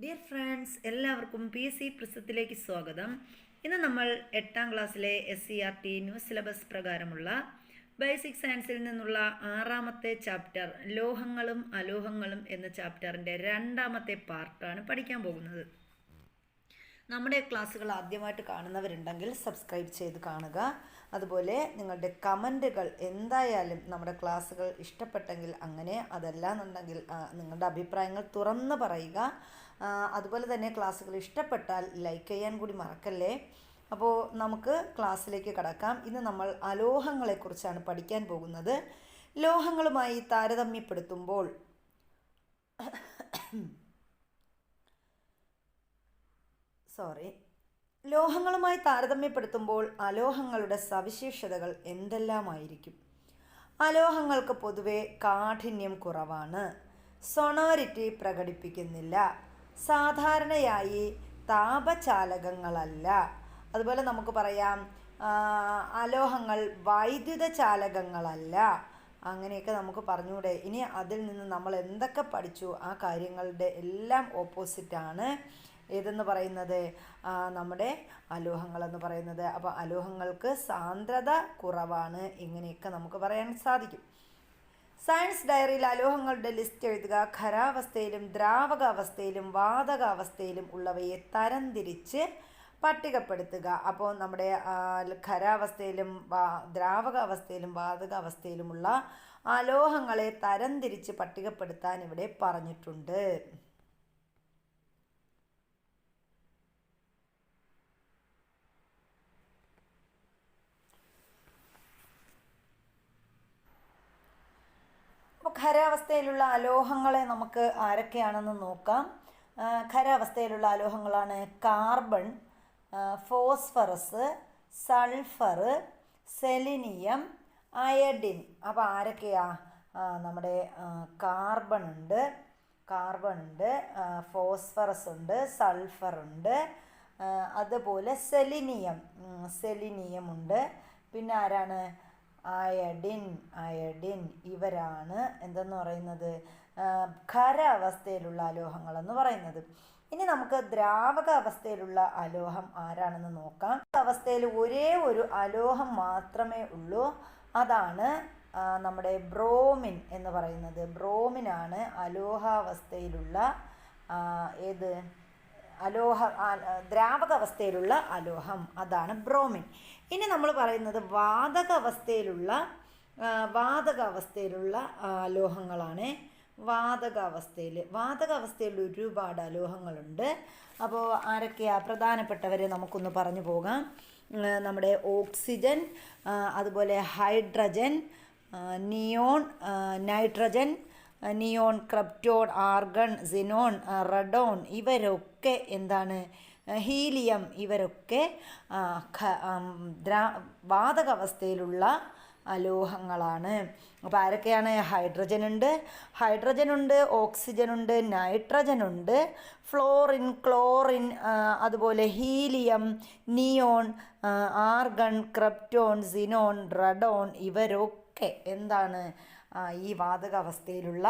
Dear friends, എല്ലാവർക്കും PC പ്രസത്തിലേക്ക് സ്വാഗതം. ഇന്ന് നമ്മൾ 8ാം ക്ലാസ്സിലെ SCERT ന്യൂ സിലബസ് പ്രകാരമുള്ള ബേസിക് സയൻസിൽ നിന്നുള്ള 6ാമത്തെ ചാപ്റ്റർ ലോഹങ്ങളും അലോഹങ്ങളും എന്ന ചാപ്റ്ററിൻ്റെ 2ാമത്തെ പാർട്ടാണ് പഠിക്കാൻ പോകുന്നത്. നമ്മുടെ ക്ലാസ്സുകൾ ആദ്യമായിട്ട് കാണുന്നവരുണ്ടെങ്കിൽ സബ്സ്ക്രൈബ് ചെയ്ത് കാണുക. അതുപോലെ നിങ്ങളുടെ കമൻറ്റുകൾ എന്തായാലും നമ്മുടെ ക്ലാസ്സുകൾ ഇഷ്ടപ്പെട്ടെങ്കിൽ അങ്ങനെ, അതല്ല എന്നുണ്ടെങ്കിൽ നിങ്ങളുടെ അഭിപ്രായങ്ങൾ തുറന്ന് പറയുക. അതുപോലെ തന്നെ ക്ലാസ്സുകൾ ഇഷ്ടപ്പെട്ടാൽ ലൈക്ക് ചെയ്യാൻ കൂടി മറക്കല്ലേ. അപ്പോൾ നമുക്ക് ക്ലാസ്സിലേക്ക് കടക്കാം. ഇന്ന് നമ്മൾ അലോഹങ്ങളെക്കുറിച്ചാണ് പഠിക്കാൻ പോകുന്നത്. ലോഹങ്ങളുമായി താരതമ്യപ്പെടുത്തുമ്പോൾ ലോഹങ്ങളുമായി താരതമ്യപ്പെടുത്തുമ്പോൾ അലോഹങ്ങളുടെ സവിശേഷതകൾ എന്തെല്ലാമായിരിക്കും? അലോഹങ്ങൾക്ക് പൊതുവെ കാഠിന്യം കുറവാണ്, സൊണോരിറ്റി പ്രകടിപ്പിക്കുന്നില്ല, സാധാരണയായി താപചാലകങ്ങളല്ല. അതുപോലെ നമുക്ക് പറയാം അലോഹങ്ങൾ വൈദ്യുത ചാലകങ്ങളല്ല. അങ്ങനെയൊക്കെ നമുക്ക് പറഞ്ഞൂടെ. ഇനി അതിൽ നിന്ന് നമ്മൾ എന്തൊക്കെ പഠിച്ചു ആ കാര്യങ്ങളുടെ എല്ലാം ഓപ്പോസിറ്റാണ് ഏതെന്ന് പറയുന്നത്, നമ്മുടെ അലോഹങ്ങളെന്ന് പറയുന്നത്. അപ്പോൾ അലോഹങ്ങൾക്ക് സാന്ദ്രത കുറവാണ്, ഇങ്ങനെയൊക്കെ നമുക്ക് പറയാൻ സാധിക്കും. സയൻസ് ഡയറിയിൽ അലോഹങ്ങളുടെ ലിസ്റ്റ് എഴുതുക. ഖരാവസ്ഥയിലും ദ്രാവകാവസ്ഥയിലും വാതകാവസ്ഥയിലും ഉള്ളവയെ തരംതിരിച്ച് പട്ടികപ്പെടുത്തുക. അപ്പോൾ നമ്മുടെ ഖരാവസ്ഥയിലും ദ്രാവകാവസ്ഥയിലും വാതകാവസ്ഥയിലുമുള്ള അലോഹങ്ങളെ തരംതിരിച്ച് പട്ടികപ്പെടുത്താൻ ഇവിടെ പറഞ്ഞിട്ടുണ്ട്. ഖരാവസ്ഥയിലുള്ള അലോഹങ്ങളെ നമുക്ക് ആരൊക്കെയാണെന്ന് നോക്കാം. ഖരാവസ്ഥയിലുള്ള അലോഹങ്ങളാണ് carbon, phosphorus, sulphur, selenium, iodine. അപ്പോൾ ആരൊക്കെയാ? നമ്മുടെ കാർബൺ ഉണ്ട്, ഫോസ്ഫറസ് ഉണ്ട്, സൾഫർ ഉണ്ട്, അതുപോലെ സെലിനിയം ഉണ്ട്. പിന്നെ ആരാണ്? അയഡിൻ. ഇവരാണ് എന്തെന്ന് പറയുന്നത്, ഖരാവസ്ഥയിലുള്ള അലോഹങ്ങളെന്ന് പറയുന്നത്. ഇനി നമുക്ക് ദ്രാവക അവസ്ഥയിലുള്ള അലോഹം ആരാണെന്ന് നോക്കാം. അവസ്ഥയിൽ ഒരേ ഒരു അലോഹം മാത്രമേ ഉള്ളൂ, അതാണ് നമ്മുടെ ബ്രോമിൻ എന്ന് പറയുന്നത്. ബ്രോമിനാണ് അലോഹാവസ്ഥയിലുള്ള ദ്രാവകാവസ്ഥയിലുള്ള അലോഹം, അതാണ് ബ്രോമിൻ. ഇനി നമ്മൾ പറയുന്നത് വാതകാവസ്ഥയിലുള്ള അലോഹങ്ങളാണ്. വാതകാവസ്ഥയിൽ ഒരുപാട് അലോഹങ്ങളുണ്ട്. അപ്പോൾ ആരൊക്കെയാ പ്രധാനപ്പെട്ടവരെ നമുക്കൊന്ന് പറഞ്ഞു പോകാം. നമ്മുടെ ഓക്സിജൻ, അതുപോലെ hydrogen, neon, nitrogen, neon, krypton, argon, xenon, radon, ഇവരൊക്കെ എന്താണ്? ഹീലിയം. ഇവരൊക്കെ വാതകാവസ്ഥയിലുള്ള അലോഹങ്ങളാണ്. അപ്പോൾ ആരൊക്കെയാണ്? ഹൈഡ്രജൻ ഉണ്ട്, ഓക്സിജൻ ഉണ്ട്, നൈട്രജൻ ഉണ്ട്, ഫ്ലോറിൻ, ക്ലോറിൻ, അതുപോലെ helium, neon, argon, krypton, xenon, radon, ഇവരൊക്കെ എന്താണ്? ഈ വാതകാവസ്ഥയിലുള്ള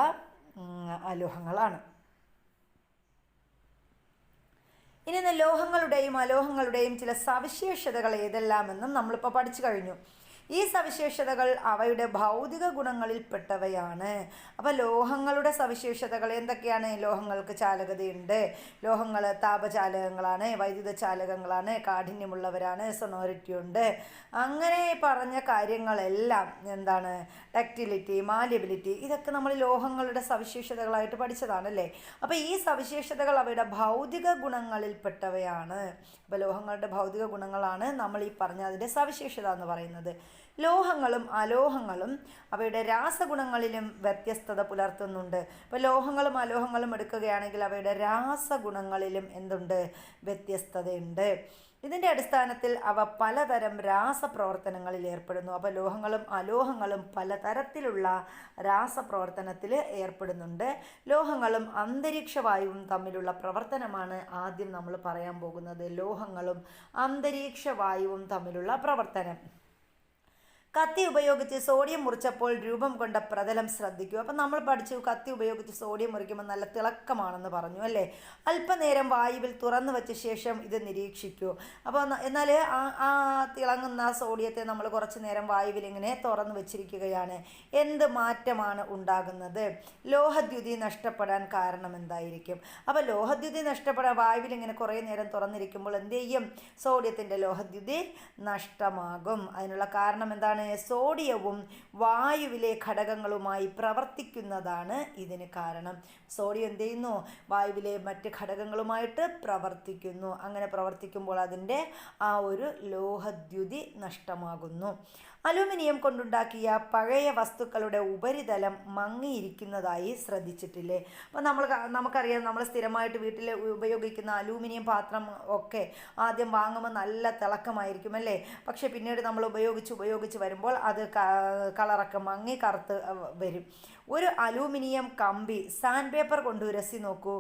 അലോഹങ്ങളാണ്. ഇനി ലോഹങ്ങളുടെയും അലോഹങ്ങളുടെയും ചില സവിശേഷതകൾ ഏതെല്ലാമെന്നും നമ്മളിപ്പോൾ പഠിച്ചു കഴിഞ്ഞു. ഈ സവിശേഷതകൾ അവയുടെ ഭൗതിക ഗുണങ്ങളിൽപ്പെട്ടവയാണ്. അപ്പോൾ ലോഹങ്ങളുടെ സവിശേഷതകൾ എന്തൊക്കെയാണ്? ലോഹങ്ങൾക്ക് ചാലകതയുണ്ട്, ലോഹങ്ങൾ താപചാലകങ്ങളാണ്, വൈദ്യുത ചാലകങ്ങളാണ്, കാഠിന്യമുള്ളവരാണ്, സൊണോറിറ്റി ഉണ്ട്. അങ്ങനെ പറഞ്ഞ കാര്യങ്ങളെല്ലാം എന്താണ്? ഡക്റ്റിലിറ്റി, മാലിയബിലിറ്റി, ഇതൊക്കെ നമ്മൾ ലോഹങ്ങളുടെ സവിശേഷതകളായിട്ട് പഠിച്ചതാണല്ലേ. അപ്പോൾ ഈ സവിശേഷതകൾ അവയുടെ ഭൗതിക ഗുണങ്ങളിൽപ്പെട്ടവയാണ്. അപ്പോൾ ലോഹങ്ങളുടെ ഭൗതിക ഗുണങ്ങളാണ് നമ്മൾ ഈ പറഞ്ഞ അതിൻ്റെ സവിശേഷത എന്ന് പറയുന്നത്. ലോഹങ്ങളും അലോഹങ്ങളും അവയുടെ രാസഗുണങ്ങളിലും വ്യത്യസ്തത പുലർത്തുന്നുണ്ട്. ഇപ്പോൾ ലോഹങ്ങളും അലോഹങ്ങളും എടുക്കുകയാണെങ്കിൽ അവയുടെ രാസഗുണങ്ങളിലും എന്തുണ്ട്? വ്യത്യസ്തതയുണ്ട്. ഇതിൻ്റെ അടിസ്ഥാനത്തിൽ അവ പലതരം രാസപ്രവർത്തനങ്ങളിൽ ഏർപ്പെടുന്നു. അപ്പോൾ ലോഹങ്ങളും അലോഹങ്ങളും പലതരത്തിലുള്ള രാസപ്രവർത്തനത്തിൽ ഏർപ്പെടുന്നുണ്ട്. ലോഹങ്ങളും അന്തരീക്ഷവായുവും തമ്മിലുള്ള പ്രവർത്തനമാണ് ആദ്യം നമ്മൾ പറയാൻ പോകുന്നത്. ലോഹങ്ങളും അന്തരീക്ഷവായുവും തമ്മിലുള്ള പ്രവർത്തനം. കത്തി ഉപയോഗിച്ച് സോഡിയം മുറിച്ചപ്പോൾ രൂപം കൊണ്ട പ്രതലം ശ്രദ്ധിക്കൂ. അപ്പം നമ്മൾ പഠിച്ചു കത്തി ഉപയോഗിച്ച് സോഡിയം മുറിക്കുമ്പോൾ നല്ല തിളക്കമാണെന്ന് പറഞ്ഞു അല്ലേ. അല്പനേരം വായുവിൽ തുറന്നു വെച്ച ശേഷം ഇത് നിരീക്ഷിക്കൂ. അപ്പോൾ എന്നാൽ ആ തിളങ്ങുന്ന സോഡിയത്തെ നമ്മൾ കുറച്ച് നേരം വായുവിൽ ഇങ്ങനെ തുറന്നു വെച്ചിരിക്കുകയാണ്. എന്ത് മാറ്റമാണ് ഉണ്ടാകുന്നത്? ലോഹദ്യുതി നഷ്ടപ്പെടാൻ കാരണം എന്തായിരിക്കും? അപ്പോൾ ലോഹദ്യുതി നഷ്ടപ്പെടാൻ വായുവിൽ ഇങ്ങനെ കുറേ നേരം തുറന്നിരിക്കുമ്പോൾ എന്ത് ചെയ്യും? സോഡിയത്തിൻ്റെ ലോഹദ്യുതി നഷ്ടമാകും. അതിനുള്ള കാരണം എന്താണ്? സോഡിയവും വായുവിലെ ഘടകങ്ങളുമായി പ്രവർത്തിക്കുന്നതാണ് ഇതിന് കാരണം. സോഡിയം എന്ത് ചെയ്യുന്നു? വായുവിലെ മറ്റ് ഘടകങ്ങളുമായിട്ട് പ്രവർത്തിക്കുന്നു. അങ്ങനെ പ്രവർത്തിക്കുമ്പോൾ അതിൻ്റെ ആ ഒരു ലോഹദ്യുതി നഷ്ടമാകുന്നു. അലൂമിനിയം കൊണ്ടുണ്ടാക്കിയ പഴയ വസ്തുക്കളുടെ ഉപരിതലം മങ്ങിയിരിക്കുന്നതായി ശ്രദ്ധിച്ചിട്ടില്ലേ? അപ്പോൾ നമുക്കറിയാം, നമ്മൾ സ്ഥിരമായിട്ട് വീട്ടിൽ ഉപയോഗിക്കുന്ന അലൂമിനിയം പാത്രം ഒക്കെ ആദ്യം വാങ്ങുമ്പോൾ നല്ല തിളക്കമായിരിക്കും അല്ലേ. പക്ഷേ പിന്നീട് നമ്മൾ ഉപയോഗിച്ച് വരുമ്പോൾ അത് കളറൊക്കെ മങ്ങി കറുത്ത് വരും. ഒരു അലൂമിനിയം കമ്പി സാൻഡ് പേപ്പർ കൊണ്ട് ഉരസി നോക്കൂ,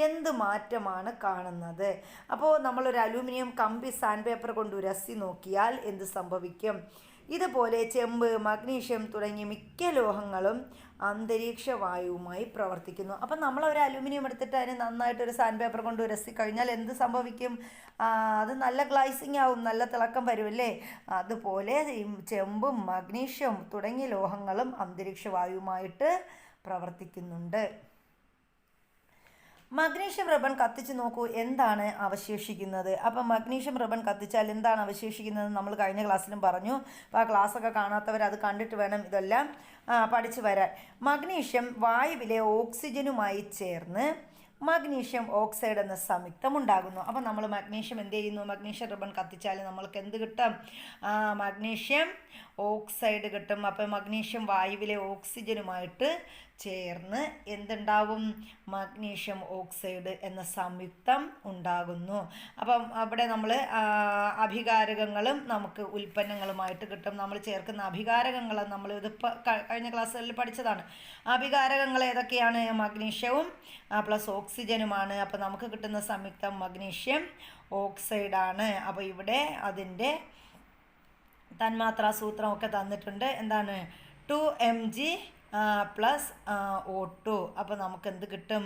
എന്ത് മാറ്റമാണ് കാണുന്നത്? അപ്പോൾ നമ്മളൊരു അലൂമിനിയം കമ്പി സാൻഡ് പേപ്പർ കൊണ്ട് ഉരസി നോക്കിയാൽ എന്ത് സംഭവിക്കും? ഇതുപോലെ ചെമ്പ്, മഗ്നീഷ്യം തുടങ്ങിയ മിക്ക ലോഹങ്ങളും അന്തരീക്ഷ വായുവുമായി പ്രവർത്തിക്കുന്നു. അപ്പം നമ്മളൊരു അലൂമിനിയം എടുത്തിട്ട് അതിന് നന്നായിട്ടൊരു സാൻഡ് പേപ്പർ കൊണ്ട് ഉരസി കഴിഞ്ഞാൽ എന്ത് സംഭവിക്കും? അത് നല്ല ഗ്ലൈസിങ് ആവും, നല്ല തിളക്കം വരുമല്ലേ. അതുപോലെ ചെമ്പും മഗ്നീഷ്യവും തുടങ്ങിയ ലോഹങ്ങളും അന്തരീക്ഷ വായുവുമായിട്ട് പ്രവർത്തിക്കുന്നുണ്ട്. മഗ്നീഷ്യം റിബൺ കത്തിച്ച് നോക്കൂ, എന്താണ് അവശേഷിക്കുന്നത്? അപ്പം മഗ്നീഷ്യം റിബൺ കത്തിച്ചാൽ എന്താണ് അവശേഷിക്കുന്നത് നമ്മൾ കഴിഞ്ഞ ക്ലാസ്സിലും പറഞ്ഞു. അപ്പോൾ ആ ക്ലാസ്സൊക്കെ കാണാത്തവർ അത് കണ്ടിട്ട് വേണം ഇതെല്ലാം പഠിച്ചു വരാൻ. മഗ്നീഷ്യം വായുവിലെ ഓക്സിജനുമായി ചേർന്ന് മഗ്നീഷ്യം ഓക്സൈഡ് എന്ന സംയുക്തം ഉണ്ടാകുന്നു. അപ്പം നമ്മൾ മഗ്നീഷ്യം എന്ത് ചെയ്യുന്നു? മഗ്നീഷ്യം റിബൺ കത്തിച്ചാൽ നമ്മൾക്ക് എന്ത് കിട്ടും? മഗ്നീഷ്യം ഓക്സൈഡ് കിട്ടും. അപ്പം മഗ്നീഷ്യം വായുവിലെ ഓക്സിജനുമായിട്ട് ചേർന്ന് എന്തുണ്ടാവും? മഗ്നീഷ്യം ഓക്സൈഡ് എന്ന സംയുക്തം ഉണ്ടാകുന്നു. അപ്പം അവിടെ നമ്മൾ അഭികാരകങ്ങളും നമുക്ക് ഉൽപ്പന്നങ്ങളുമായിട്ട് കിട്ടും. നമ്മൾ ചേർക്കുന്ന അഭികാരകങ്ങൾ നമ്മൾ ഇത് കഴിഞ്ഞ ക്ലാസ്സുകളിൽ പഠിച്ചതാണ്. അഭികാരകങ്ങൾ ഏതൊക്കെയാണ്? മഗ്നീഷ്യവും പ്ലസ് ഓക്സിജനുമാണ്. അപ്പോൾ നമുക്ക് കിട്ടുന്ന സംയുക്തം മഗ്നീഷ്യം ഓക്സൈഡാണ്. അപ്പോൾ ഇവിടെ അതിൻ്റെ തന്മാത്രാ സൂത്രമൊക്കെ തന്നിട്ടുണ്ട്. എന്താണ്? 2Mg plus O2. അപ്പോൾ നമുക്ക് എന്ത് കിട്ടും?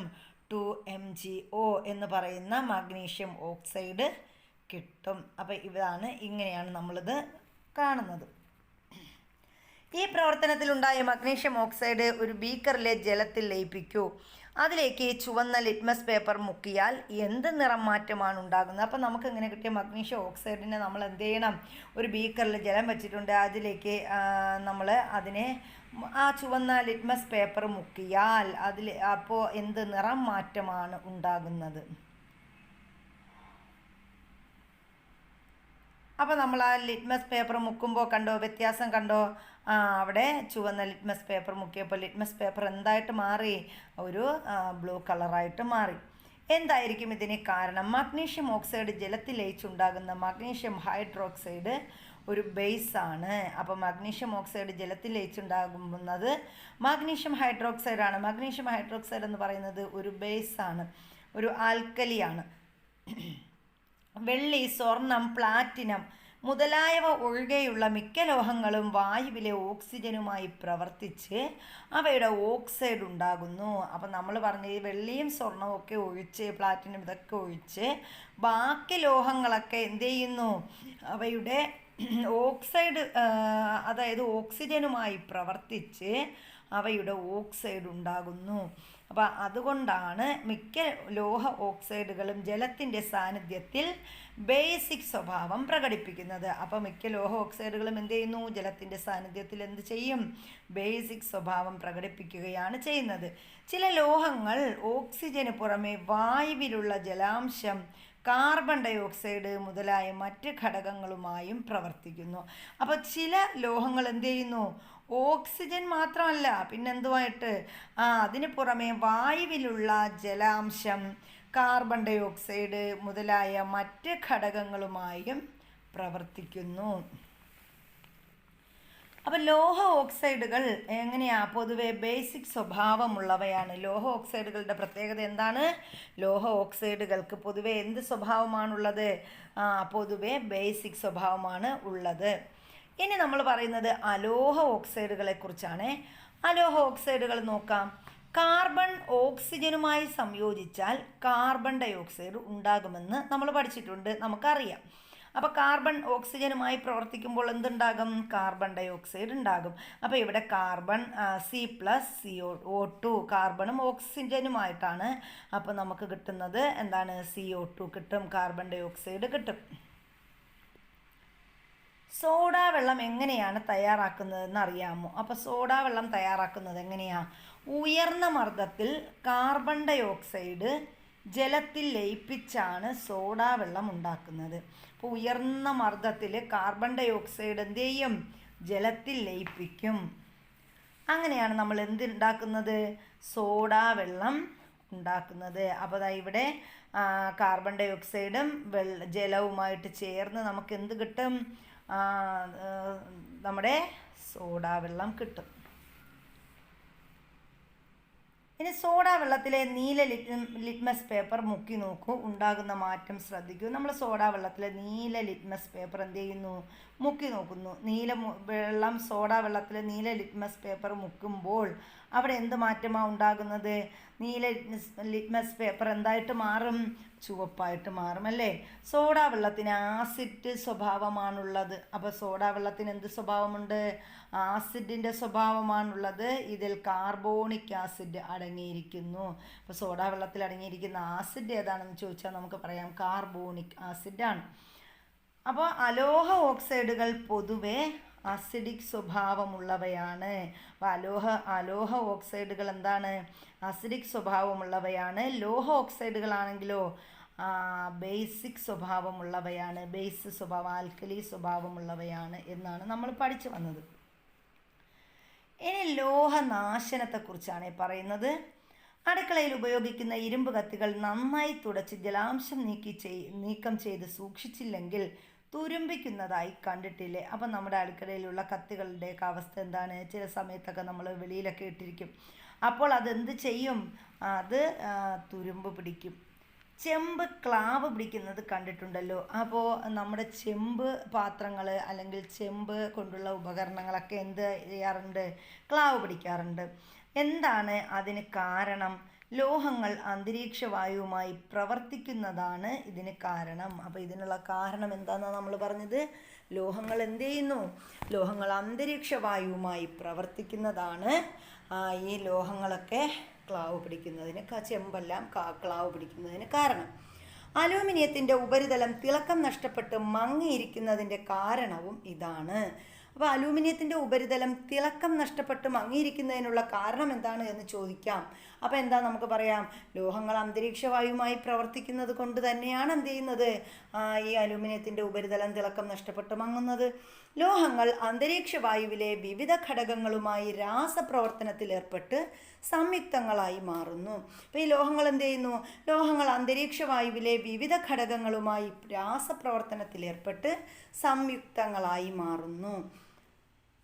2MgO എന്ന് പറയുന്ന മഗ്നീഷ്യം ഓക്സൈഡ് കിട്ടും. അപ്പോൾ ഇങ്ങനെയാണ് നമ്മളിത് കാണുന്നത്. ഈ പ്രവർത്തനത്തിലുണ്ടായ മഗ്നീഷ്യം ഓക്സൈഡ് ഒരു ബീക്കറിലെ ജലത്തിൽ ലയിപ്പിക്കൂ. അതിലേക്ക് ചുവന്ന ലിറ്റ്മസ് പേപ്പർ മുക്കിയാൽ എന്ത് നിറം മാറ്റമാണ് ഉണ്ടാകുന്നത്? അപ്പോൾ നമുക്ക് ഇങ്ങനെ കിട്ടിയ മഗ്നീഷ്യം ഓക്സൈഡിനെ നമ്മൾ എന്ത് ചെയ്യണം? ഒരു ബീക്കറിൽ ജലം വെച്ചിട്ടുണ്ട്, അതിലേക്ക് നമ്മൾ അതിനെ ആ ചുവന്ന ലിറ്റ്മസ് പേപ്പർ മുക്കിയാൽ അപ്പോൾ എന്ത് നിറം മാറ്റമാണ് ഉണ്ടാകുന്നത്? അപ്പോൾ നമ്മൾ ആ ലിറ്റ്മസ് പേപ്പർ മുക്കുമ്പോൾ കണ്ടോ വ്യത്യാസം കണ്ടോ? അവിടെ ചുവന്ന ലിറ്റ്മസ് പേപ്പർ മുക്കിയപ്പോൾ ലിറ്റ്മസ് പേപ്പർ എന്തായിട്ട് മാറി? ഒരു ബ്ലൂ കളറായിട്ട് മാറി. എന്തായിരിക്കും ഇതിന് കാരണം? മഗ്നീഷ്യം ഓക്സൈഡ് ജലത്തിൽ ലയിച്ചുണ്ടാകുന്ന മഗ്നീഷ്യം ഹൈഡ്രോക്സൈഡ് ഒരു ബേസാണ്. അപ്പോൾ മഗ്നീഷ്യം ഓക്സൈഡ് ജലത്തിൽ ലയിച്ചുണ്ടാകുന്നത് മഗ്നീഷ്യം ഹൈഡ്രോക്സൈഡാണ്. മഗ്നീഷ്യം ഹൈഡ്രോക്സൈഡ് എന്ന് പറയുന്നത് ഒരു ബേസാണ്, ഒരു ആൽക്കലിയാണ്. വെള്ളി, സ്വർണം, പ്ലാറ്റിനം മുതലായവ ഒഴികെയുള്ള മിക്ക ലോഹങ്ങളും വായുവിലെ ഓക്സിജനുമായി പ്രവർത്തിച്ച് അവയുടെ ഓക്സൈഡ് ഉണ്ടാകുന്നു. അപ്പം നമ്മൾ പറഞ്ഞ ഈ വെള്ളിയും സ്വർണവും ഒക്കെ ഒഴിച്ച്, പ്ലാറ്റിനം ഇതൊക്കെ ഒഴിച്ച് ബാക്കി ലോഹങ്ങളൊക്കെ എന്ത് ചെയ്യുന്നു? അവയുടെ ഓക്സൈഡ്, അതായത് ഓക്സിജനുമായി പ്രവർത്തിച്ച് അവയുടെ ഓക്സൈഡ് ഉണ്ടാകുന്നു. അപ്പോൾ അതുകൊണ്ടാണ് മിക്ക ലോഹ ഓക്സൈഡുകളും ജലത്തിൻ്റെ സാന്നിധ്യത്തിൽ ബേസിക് സ്വഭാവം പ്രകടിപ്പിക്കുന്നത്. അപ്പോൾ മിക്ക ലോഹ ഓക്സൈഡുകളും എന്ത് ചെയ്യുന്നു? ജലത്തിൻ്റെ സാന്നിധ്യത്തിൽ എന്ത് ചെയ്യും? ബേസിക് സ്വഭാവം പ്രകടിപ്പിക്കുകയാണ് ചെയ്യുന്നത്. ചില ലോഹങ്ങൾ ഓക്സിജന് പുറമെ വായുവിലുള്ള ജലാംശം, കാർബൺ ഡൈ ഓക്സൈഡ് മുതലായ മറ്റ് ഘടകങ്ങളുമായും പ്രവർത്തിക്കുന്നു. അപ്പോൾ ചില ലോഹങ്ങൾ എന്ത് ചെയ്യുന്നു? ഓക്സിജൻ മാത്രമല്ല പിന്നെന്തുമായിട്ട് അതിന് പുറമെ വായുവിലുള്ള ജലാംശം, കാർബൺ ഡൈ ഓക്സൈഡ് മുതലായ മറ്റ് ഘടകങ്ങളുമായും പ്രവർത്തിക്കുന്നു. അപ്പോൾ ലോഹ ഓക്സൈഡുകൾ എങ്ങനെയാണ്? പൊതുവെ ബേസിക് സ്വഭാവമുള്ളവയാണ്. ലോഹ ഓക്സൈഡുകളുടെ പ്രത്യേകത എന്താണ്? ലോഹ ഓക്സൈഡുകൾക്ക് പൊതുവെ എന്ത് സ്വഭാവമാണുള്ളത്? പൊതുവെ ബേസിക് സ്വഭാവമാണ് ഉള്ളത്. ഇനി നമ്മൾ പറയുന്നത് അലോഹ ഓക്സൈഡുകളെ കുറിച്ചാണ്. അലോഹ ഓക്സൈഡുകൾ നോക്കാം. കാർബൺ ഓക്സിജനുമായി സംയോജിച്ചാൽ കാർബൺ ഡൈ ഓക്സൈഡ് ഉണ്ടാകുമെന്ന് നമ്മൾ പഠിച്ചിട്ടുണ്ട്, നമുക്കറിയാം. അപ്പോൾ കാർബൺ ഓക്സിജനുമായി പ്രവർത്തിക്കുമ്പോൾ എന്തുണ്ടാകും? കാർബൺ ഡൈ ഓക്സൈഡ് ഉണ്ടാകും. അപ്പോൾ ഇവിടെ കാർബൺ C+CO2 കാർബണും ഓക്സിജനുമായിട്ടാണ്. അപ്പോൾ നമുക്ക് കിട്ടുന്നത് എന്താണ്? CO2 കിട്ടും, കാർബൺ ഡൈ ഓക്സൈഡ് കിട്ടും. സോഡാ വെള്ളം എങ്ങനെയാണ് തയ്യാറാക്കുന്നതെന്ന് അറിയാമോ? അപ്പോൾ സോഡാ വെള്ളം തയ്യാറാക്കുന്നത് എങ്ങനെയാണ്? ഉയർന്ന മർദ്ദത്തിൽ കാർബൺ ഡൈ ഓക്സൈഡ് ജലത്തിൽ ലയിപ്പിച്ചാണ് സോഡാ വെള്ളം ഉണ്ടാക്കുന്നത്. അപ്പോൾ ഉയർന്ന മർദ്ദത്തിൽ കാർബൺ ഡൈ ഓക്സൈഡ് എന്ത് ചെയ്യും? ജലത്തിൽ ലയിപ്പിക്കും. അങ്ങനെയാണ് നമ്മൾ എന്തുണ്ടാക്കുന്നത്? സോഡാ വെള്ളം ഉണ്ടാക്കുന്നത്. അപ്പോൾ ഇവിടെ കാർബൺ ഡൈ ഓക്സൈഡും ജലവുമായിട്ട് ചേർന്ന് നമുക്ക് എന്ത് കിട്ടും? നമ്മുടെ സോഡാ വെള്ളം കിട്ടും. ഇനി സോഡാ വെള്ളത്തിലെ നീല ലിറ്റ്മസ് പേപ്പർ മുക്കി നോക്കൂ, ഉണ്ടാകുന്ന മാറ്റം ശ്രദ്ധിക്കൂ. നമ്മൾ സോഡാ വെള്ളത്തിലെ നീല ലിറ്റ്മസ് പേപ്പർ എന്ത് ചെയ്യുന്നു? മുക്കി നോക്കുന്നു. സോഡാ വെള്ളത്തിലെ നീല ലിറ്റ്മസ് പേപ്പർ മുക്കുമ്പോൾ അവിടെ എന്ത് മാറ്റമാണ് ഉണ്ടാകുന്നത്? നീല ലിറ്റ്മസ് പേപ്പർ എന്തായിട്ട് മാറും? ചുവപ്പായിട്ട് മാറും അല്ലേ? സോഡാ വെള്ളത്തിന് ആസിഡ് സ്വഭാവമാണുള്ളത്. അപ്പോൾ സോഡാ വെള്ളത്തിന് എന്ത് സ്വഭാവമുണ്ട്? ആസിഡിൻ്റെ സ്വഭാവമാണുള്ളത്. ഇതിൽ കാർബോണിക് ആസിഡ് അടങ്ങിയിരിക്കുന്നു. അപ്പോൾ സോഡാ വെള്ളത്തിൽ അടങ്ങിയിരിക്കുന്ന ആസിഡ് ഏതാണെന്ന് ചോദിച്ചാൽ നമുക്ക് പറയാം കാർബോണിക് ആസിഡാണ്. അപ്പോൾ അലോഹ ഓക്സൈഡുകൾ പൊതുവെ അസിഡിക് സ്വഭാവമുള്ളവയാണ്. അപ്പോൾ അലോഹ ഓക്സൈഡുകൾ എന്താണ്? അസിഡിക് സ്വഭാവമുള്ളവയാണ്. ലോഹ ഓക്സൈഡുകളാണെങ്കിലോ ബേസിക് സ്വഭാവമുള്ളവയാണ്. ബേസ് സ്വഭാവം, ആൽക്കലി സ്വഭാവമുള്ളവയാണ് എന്നാണ് നമ്മൾ പഠിച്ചു വന്നത്. ഇനി ലോഹനാശനത്തെക്കുറിച്ചാണ് പറയുന്നത്. അടുക്കളയിൽ ഉപയോഗിക്കുന്ന ഇരുമ്പ് കത്തികൾ നന്നായി തുടച്ച് ജലാംശം നീക്കം ചെയ്ത് സൂക്ഷിച്ചില്ലെങ്കിൽ തുരുമ്പിക്കുന്നതായി കണ്ടിട്ടില്ലേ? അപ്പം നമ്മുടെ അടുക്കളയിലുള്ള കത്തികളുടെയൊക്കെ അവസ്ഥ എന്താണ്? ചില സമയത്തൊക്കെ നമ്മൾ വെളിയിലൊക്കെ ഇട്ടിരിക്കും. അപ്പോൾ അതെന്ത് ചെയ്യും? അത് തുരുമ്പ് പിടിക്കും. ചെമ്പ് ക്ലാവ് പിടിക്കുന്നത് കണ്ടിട്ടുണ്ടല്ലോ. അപ്പോൾ നമ്മുടെ ചെമ്പ് പാത്രങ്ങൾ അല്ലെങ്കിൽ ചെമ്പ് കൊണ്ടുള്ള ഉപകരണങ്ങളൊക്കെ എന്ത് ചെയ്യാറുണ്ട്? ക്ലാവ് പിടിക്കാറുണ്ട്. എന്താണ് അതിന് കാരണം? ലോഹങ്ങൾ അന്തരീക്ഷ വായുവുമായി പ്രവർത്തിക്കുന്നതാണ് ഇതിന് കാരണം. അപ്പോൾ ഇതിനുള്ള കാരണം എന്താണെന്നാണ് നമ്മൾ പറഞ്ഞത്? ലോഹങ്ങൾ എന്ത് ചെയ്യുന്നു? ലോഹങ്ങൾ അന്തരീക്ഷ വായുവുമായി പ്രവർത്തിക്കുന്നതാണ് ഈ ലോഹങ്ങളൊക്കെ ക്ലാവ് പിടിക്കുന്നതിന്, ചെമ്പെല്ലാം ക്ലാവ് പിടിക്കുന്നതിന് കാരണം. അലൂമിനിയത്തിൻ്റെ ഉപരിതലം തിളക്കം നഷ്ടപ്പെട്ട് മങ്ങിയിരിക്കുന്നതിൻ്റെ കാരണവും ഇതാണ്. അപ്പോൾ അലൂമിനിയത്തിൻ്റെ ഉപരിതലം തിളക്കം നഷ്ടപ്പെട്ട് മങ്ങിയിരിക്കുന്നതിനുള്ള കാരണം എന്താണ് എന്ന് ചോദിക്കാം. അപ്പോൾ എന്താ നമുക്ക് പറയാം? ലോഹങ്ങൾ അന്തരീക്ഷ വായുവുമായി പ്രവർത്തിക്കുന്നത് കൊണ്ട് തന്നെയാണ് എന്ത് ചെയ്യുന്നത്? ഈ അലൂമിനിയത്തിൻ്റെ ഉപരിതലം തിളക്കം നഷ്ടപ്പെട്ട് മങ്ങുന്നത്. ലോഹങ്ങൾ അന്തരീക്ഷ വായുവിലെ വിവിധ ഘടകങ്ങളുമായി രാസപ്രവർത്തനത്തിൽ ഏർപ്പെട്ട് സംയുക്തങ്ങളായി മാറുന്നു. അപ്പോൾ ഈ ലോഹങ്ങൾ എന്ത് ചെയ്യുന്നു? ലോഹങ്ങൾ അന്തരീക്ഷ വായുവിലെ വിവിധ ഘടകങ്ങളുമായി രാസപ്രവർത്തനത്തിൽ ഏർപ്പെട്ട് സംയുക്തങ്ങളായി മാറുന്നു.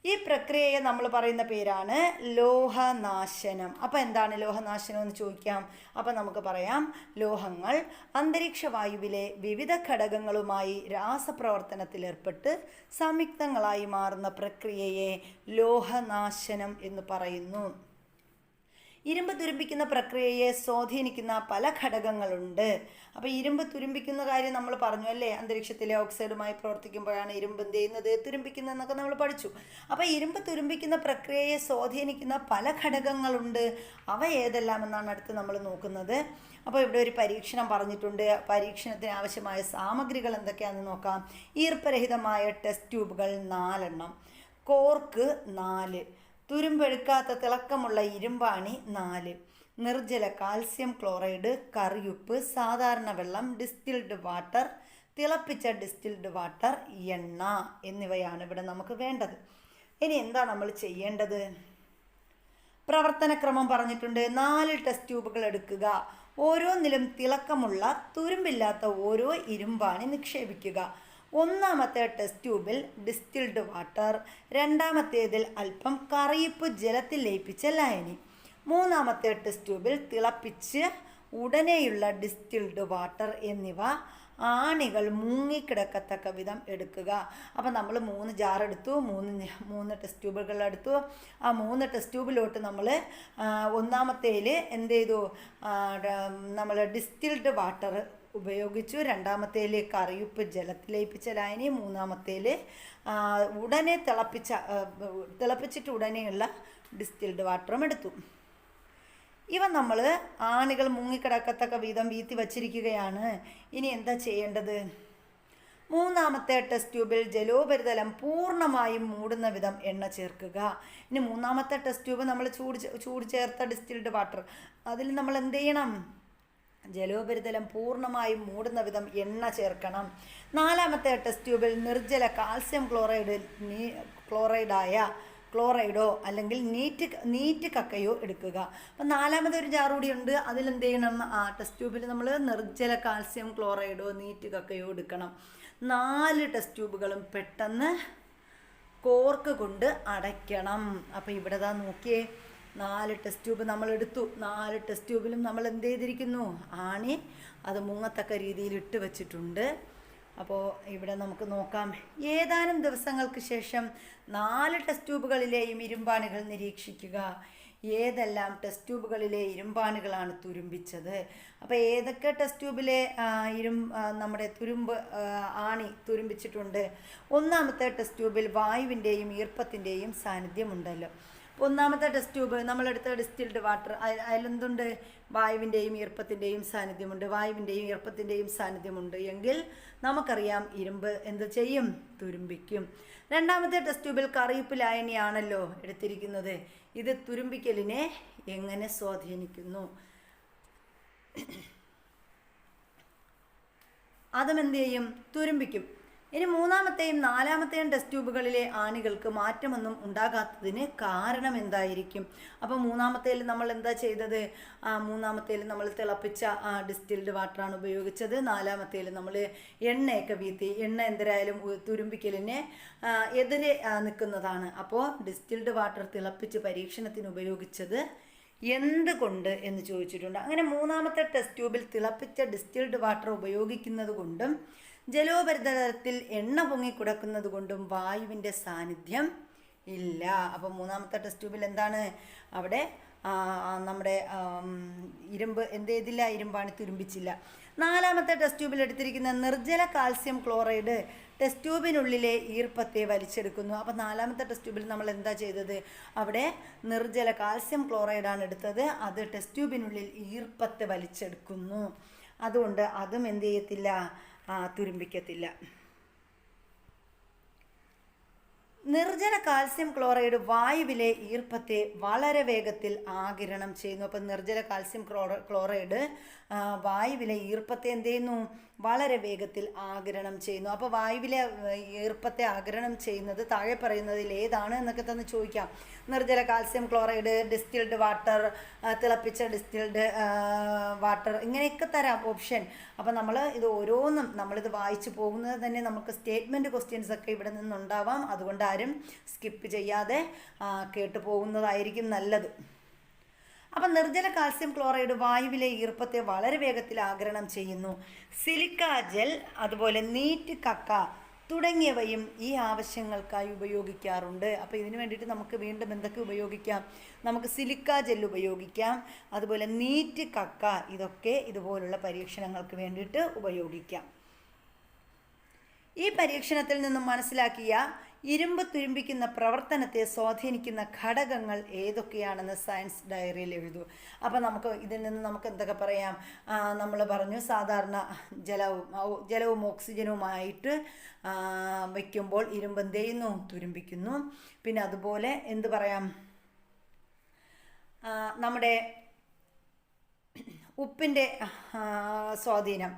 ഈ പ്രക്രിയയെ നമ്മൾ പറയുന്ന പേരാണ് ലോഹനാശനം. അപ്പോൾ എന്താണ് ലോഹനാശനം എന്ന് ചോദിക്കാം. അപ്പോൾ നമുക്ക് പറയാം, ലോഹങ്ങൾ അന്തരീക്ഷ വായുവിലെ വിവിധ ഘടകങ്ങളുമായി രാസപ്രവർത്തനത്തിൽ ഏർപ്പെട്ട് സംയുക്തങ്ങളായി മാറുന്ന പ്രക്രിയയെ ലോഹനാശനം എന്ന് പറയുന്നു. ഇരുമ്പ് തുരുമ്പിക്കുന്ന പ്രക്രിയയെ സ്വാധീനിക്കുന്ന പല ഘടകങ്ങളുണ്ട്. അപ്പോൾ ഇരുമ്പ് തുരുമ്പിക്കുന്ന കാര്യം നമ്മൾ പറഞ്ഞു അല്ലേ? അന്തരീക്ഷത്തിലെ ഓക്സൈഡുമായി പ്രവർത്തിക്കുമ്പോഴാണ് ഇരുമ്പ് എന്ത് ചെയ്യുന്നത്? തുരുമ്പിക്കുന്നതെന്നൊക്കെ നമ്മൾ പഠിച്ചു. അപ്പോൾ ഇരുമ്പ് തുരുമ്പിക്കുന്ന പ്രക്രിയയെ സ്വാധീനിക്കുന്ന പല ഘടകങ്ങളുണ്ട്. അവ ഏതെല്ലാമെന്നാണ് അടുത്ത് നമ്മൾ നോക്കുന്നത്. അപ്പോൾ ഇവിടെ ഒരു പരീക്ഷണം പറഞ്ഞിട്ടുണ്ട്. പരീക്ഷണത്തിന് ആവശ്യമായ സാമഗ്രികൾ എന്തൊക്കെയാണെന്ന് നോക്കാം. ഈർപ്പരഹിതമായ ടെസ്റ്റ് ട്യൂബുകൾ 4 എണ്ണം, കോർക്ക് 4, തുരുമ്പെടുക്കാത്ത തിളക്കമുള്ള ഇരുമ്പാണി 4, നിർജ്ജല കാൽസ്യം ക്ലോറൈഡ്, കറിയുപ്പ്, സാധാരണ വെള്ളം, ഡിസ്റ്റിൽഡ് വാട്ടർ, തിളപ്പിച്ച ഡിസ്റ്റിൽഡ് വാട്ടർ, എണ്ണ എന്നിവയാണ് ഇവിടെ നമുക്ക് വേണ്ടത്. ഇനി എന്താ നമ്മൾ ചെയ്യേണ്ടത്? പ്രവർത്തനക്രമം പറഞ്ഞിട്ടുണ്ട്. 4 ടെസ്റ്റ് ട്യൂബുകൾ എടുക്കുക. ഓരോന്നിലും തിളക്കമുള്ള തുരുമ്പില്ലാത്ത ഓരോ ഇരുമ്പാണി നിക്ഷേപിക്കുക. ഒന്നാമത്തെ ടെസ്റ്റ് ട്യൂബിൽ ഡിസ്റ്റിൽഡ് വാട്ടർ, രണ്ടാമത്തേതിൽ അല്പം കറിയിപ്പ് ജലത്തിൽ ലയിപ്പിച്ച ലായനി, മൂന്നാമത്തെ ടെസ്റ്റ് ട്യൂബിൽ തിളപ്പിച്ച് ഉടനെയുള്ള ഡിസ്റ്റിൽഡ് വാട്ടർ എന്നിവ ആണികൾ മുങ്ങിക്കിടക്കത്തക്ക വിധം എടുക്കുക. അപ്പം നമ്മൾ 3 ജാർ എടുത്തു, 3 ടെസ്റ്റ് ട്യൂബുകൾ എടുത്തു. ആ 3 ടെസ്റ്റ് ട്യൂബിലോട്ട് നമ്മൾ ഒന്നാമത്തേൽ എന്ത് ചെയ്തു, നമ്മൾ ഡിസ്റ്റിൽഡ് വാട്ടർ ഉപയോഗിച്ചു. രണ്ടാമത്തേൽ കറിയുപ്പ് ജലത്തിലയിപ്പിച്ച ലായനി. മൂന്നാമത്തേൽ ഉടനെ തിളപ്പിച്ചിട്ട് ഉടനെയുള്ള ഡിസ്റ്റിൽഡ് വാട്ടറും എടുത്തു. ഇവ നമ്മൾ ആണികൾ മുങ്ങിക്കിടക്കത്തക്ക വിധം വീത്തി വച്ചിരിക്കുകയാണ്. ഇനി എന്താ ചെയ്യേണ്ടത്? മൂന്നാമത്തെ ടെസ്റ്റ് ട്യൂബിൽ ജലോപരിതലം പൂർണ്ണമായും മൂടുന്ന വിധം എണ്ണ ചേർക്കുക. ഇനി മൂന്നാമത്തെ ടെസ്റ്റ് ട്യൂബ് നമ്മൾ ചൂട് ചേർത്ത ഡിസ്റ്റിൽഡ് വാട്ടർ, അതിൽ നമ്മൾ എന്ത് ചെയ്യണം? ജലോപരിതലം പൂർണ്ണമായും മൂടുന്ന വിധം എണ്ണ ചേർക്കണം. നാലാമത്തെ ടെസ്റ്റ് ട്യൂബിൽ നിർജ്ജല കാൽസ്യം ക്ലോറൈഡോ അല്ലെങ്കിൽ നീറ്റ് കക്കയോ എടുക്കുക. അപ്പം നാലാമതൊരു ജാർ കൂടി ഉണ്ട്. അതിലെന്ത് ചെയ്യണം? ആ ടെസ്റ്റ് ട്യൂബിൽ നമ്മൾ നിർജ്ജല കാൽസ്യം ക്ലോറൈഡോ നീറ്റ് കക്കയോ എടുക്കണം. 4 ടെസ്റ്റ് ട്യൂബുകളും പെട്ടെന്ന് കോർക്ക് കൊണ്ട് അടയ്ക്കണം. അപ്പോൾ ഇവിടെ നോക്കിയേ, 4 ടെസ്റ്റ് ട്യൂബ് നമ്മൾ എടുത്തു. 4 ടെസ്റ്റ് ട്യൂബിലും നമ്മൾ എന്ത് ചെയ്തിരിക്കുന്നു? ആണി അത് മുങ്ങത്തക്ക രീതിയിൽ ഇട്ട് വച്ചിട്ടുണ്ട്. അപ്പോൾ ഇവിടെ നമുക്ക് നോക്കാം. ഏതാനും ദിവസങ്ങൾക്ക് ശേഷം 4 ടെസ്റ്റ് ട്യൂബുകളിലെയും ഇരുമ്പാണികൾ നിരീക്ഷിക്കുക. ഏതെല്ലാം ടെസ്റ്റ് ട്യൂബുകളിലെ ഇരുമ്പാണികളാണ് തുരുമ്പിച്ചത്? അപ്പോൾ ഏതൊക്കെ ടെസ്റ്റ് ട്യൂബിലെ നമ്മുടെ ആണി തുരുമ്പിച്ചിട്ടുണ്ട്? ഒന്നാമത്തെ ടെസ്റ്റ് ട്യൂബിൽ വായുവിൻ്റെയും ഈർപ്പത്തിൻ്റെയും സാന്നിധ്യമുണ്ടല്ലോ. ഒന്നാമത്തെ ടെസ്റ്റ് ട്യൂബ് നമ്മളെടുത്ത ഡിസ്റ്റിൽഡ് വാട്ടർ, അതിലെന്തുണ്ട്? വായുവിൻ്റെയും ഈർപ്പത്തിൻ്റെയും സാന്നിധ്യമുണ്ട്. വായുവിൻ്റെയും ഈർപ്പത്തിൻ്റെയും സാന്നിധ്യമുണ്ട് എങ്കിൽ നമുക്കറിയാം ഇരുമ്പ് എന്ത് ചെയ്യും? തുരുമ്പിക്കും. രണ്ടാമത്തെ ടെസ്റ്റ് ട്യൂബിൽ കറിയുപ്പ് ലായനിയാണല്ലോ എടുത്തിരിക്കുന്നത്. ഇത് തുരുമ്പിക്കലിനെ എങ്ങനെ സ്വാധീനിക്കുന്നു? അതും എന്ത് ചെയ്യും? തുരുമ്പിക്കും. ഇനി മൂന്നാമത്തെയും നാലാമത്തെയും ടെസ്റ്റ് ട്യൂബുകളിലെ ആണികൾക്ക് മാറ്റമൊന്നും ഉണ്ടാകാത്തതിന് കാരണം എന്തായിരിക്കും? അപ്പോൾ മൂന്നാമത്തേൽ നമ്മൾ എന്താ ചെയ്തത്? മൂന്നാമത്തേൽ നമ്മൾ തിളപ്പിച്ച ഡിസ്റ്റിൽഡ് വാട്ടറാണ് ഉപയോഗിച്ചത്. നാലാമത്തേൽ നമ്മൾ എണ്ണയൊക്കെ വീത്തി. എണ്ണ എന്തരായാലും തുരുമ്പിക്കലിനെ എതിരെ നിൽക്കുന്നതാണ്. അപ്പോൾ ഡിസ്റ്റിൽഡ് വാട്ടർ തിളപ്പിച്ച് പരീക്ഷണത്തിന് ഉപയോഗിച്ചത് എന്തുകൊണ്ട് എന്ന് ചോദിച്ചിട്ടുണ്ട്. അങ്ങനെ മൂന്നാമത്തെ ടെസ്റ്റ് ട്യൂബിൽ തിളപ്പിച്ച ഡിസ്റ്റിൽഡ് വാട്ടർ ഉപയോഗിക്കുന്നത് കൊണ്ടും ജലോപരിതലത്തിൽ എണ്ണ പൊങ്ങിക്കിടക്കുന്നത് കൊണ്ടും വായുവിൻ്റെ സാന്നിധ്യം ഇല്ല. അപ്പം മൂന്നാമത്തെ ടെസ്റ്റ് ട്യൂബിൽ എന്താണ്? അവിടെ നമ്മുടെ ഇരുമ്പ് എന്ത് ചെയ്തില്ല? ഇരുമ്പാണി തുരുമ്പിച്ചില്ല. നാലാമത്തെ ടെസ്റ്റ് ട്യൂബിൽ എടുത്തിരിക്കുന്ന നിർജ്ജല കാൽസ്യം ക്ലോറൈഡ് ടെസ്റ്റ് ട്യൂബിനുള്ളിലെ ഈർപ്പത്തെ വലിച്ചെടുക്കുന്നു. അപ്പം നാലാമത്തെ ടെസ്റ്റ് ട്യൂബിൽ നമ്മൾ എന്താ ചെയ്തത്? അവിടെ നിർജ്ജല കാൽസ്യം ക്ലോറൈഡാണ് എടുത്തത്. അത് ടെസ്റ്റ് ട്യൂബിനുള്ളിൽ ഈർപ്പത്തെ വലിച്ചെടുക്കുന്നു. അതുകൊണ്ട് അതും എന്ത് ചെയ്യത്തില്ല? തുരുമ്പിക്കത്തില്ല. നിർജ്ജല കാൽസ്യം ക്ലോറൈഡ് വായുവിലെ ഈർപ്പത്തെ വളരെ വേഗത്തിൽ ആഗിരണം ചെയ്യുന്നു. അപ്പം നിർജ്ജല കാൽസ്യം ക്ലോറൈഡ് വായുവിലെ ഈർപ്പത്തെ എന്ത് ചെയ്യുന്നു? വളരെ വേഗത്തിൽ ആഗിരണം ചെയ്യുന്നു. അപ്പോൾ വായുവിലെ ഈർപ്പത്തെ ആഗിരണം ചെയ്യുന്നത് താഴെ പറയുന്നതിൽ ഏതാണ് എന്നൊക്കെ തന്നെ ചോദിക്കാം. നിർജ്ജല കാൽസ്യം ക്ലോറൈഡ്, ഡിസ്റ്റിൽഡ് വാട്ടർ, തിളപ്പിച്ച ഡിസ്റ്റിൽഡ് വാട്ടർ, ഇങ്ങനെയൊക്കെ തരാം ഓപ്ഷൻ. അപ്പോൾ നമ്മൾ ഇത് ഓരോന്നും നമ്മളിത് വായിച്ചു പോകുന്നത് തന്നെ നമുക്ക് സ്റ്റേറ്റ്മെൻറ്റ് ക്വസ്റ്റ്യൻസ് ഒക്കെ ഇവിടെ നിന്നുണ്ടാവാം. അതുകൊണ്ട് ആരും സ്കിപ്പ് ചെയ്യാതെ കേട്ടു പോകുന്നതായിരിക്കും നല്ലത്. അപ്പം നിർജ്ജല കാൽസ്യം ക്ലോറൈഡ് വായുവിലെ ഈർപ്പത്തെ വളരെ വേഗത്തിൽ ആഗിരണം ചെയ്യുന്നു. സിലിക്ക ജെൽ, അതുപോലെ നീറ്റ് കക്ക തുടങ്ങിയവയും ഈ ആവശ്യങ്ങൾക്കായി ഉപയോഗിക്കാറുണ്ട്. അപ്പോൾ ഇതിന് വേണ്ടിയിട്ട് നമുക്ക് വീണ്ടും എന്തൊക്കെ ഉപയോഗിക്കാം? നമുക്ക് സിലിക്ക ജെൽ ഉപയോഗിക്കാം, അതുപോലെ നീറ്റ് കക്ക, ഇതൊക്കെ ഇതുപോലുള്ള പരീക്ഷണങ്ങൾക്ക് വേണ്ടിയിട്ട് ഉപയോഗിക്കാം. ഈ പരീക്ഷണത്തിൽ നിന്നും മനസ്സിലാക്കിയ ഇരുമ്പ് തുരുമ്പിക്കുന്ന പ്രവർത്തനത്തെ സ്വാധീനിക്കുന്ന ഘടകങ്ങൾ ഏതൊക്കെയാണെന്ന് സയൻസ് ഡയറിയിൽ എഴുതൂ. അപ്പോൾ നമുക്ക് ഇതിൽ നിന്ന് നമുക്ക് എന്തൊക്കെ പറയാം? നമ്മൾ പറഞ്ഞു സാധാരണ ജലവും ഓക്സിജനുമായിട്ട് വയ്ക്കുമ്പോൾ ഇരുമ്പ് എന്ത് ചെയ്യുന്നു? തുരുമ്പിക്കുന്നു. പിന്നെ അതുപോലെ എന്ത് പറയാം? നമ്മുടെ ഉപ്പിൻ്റെ സ്വാധീനം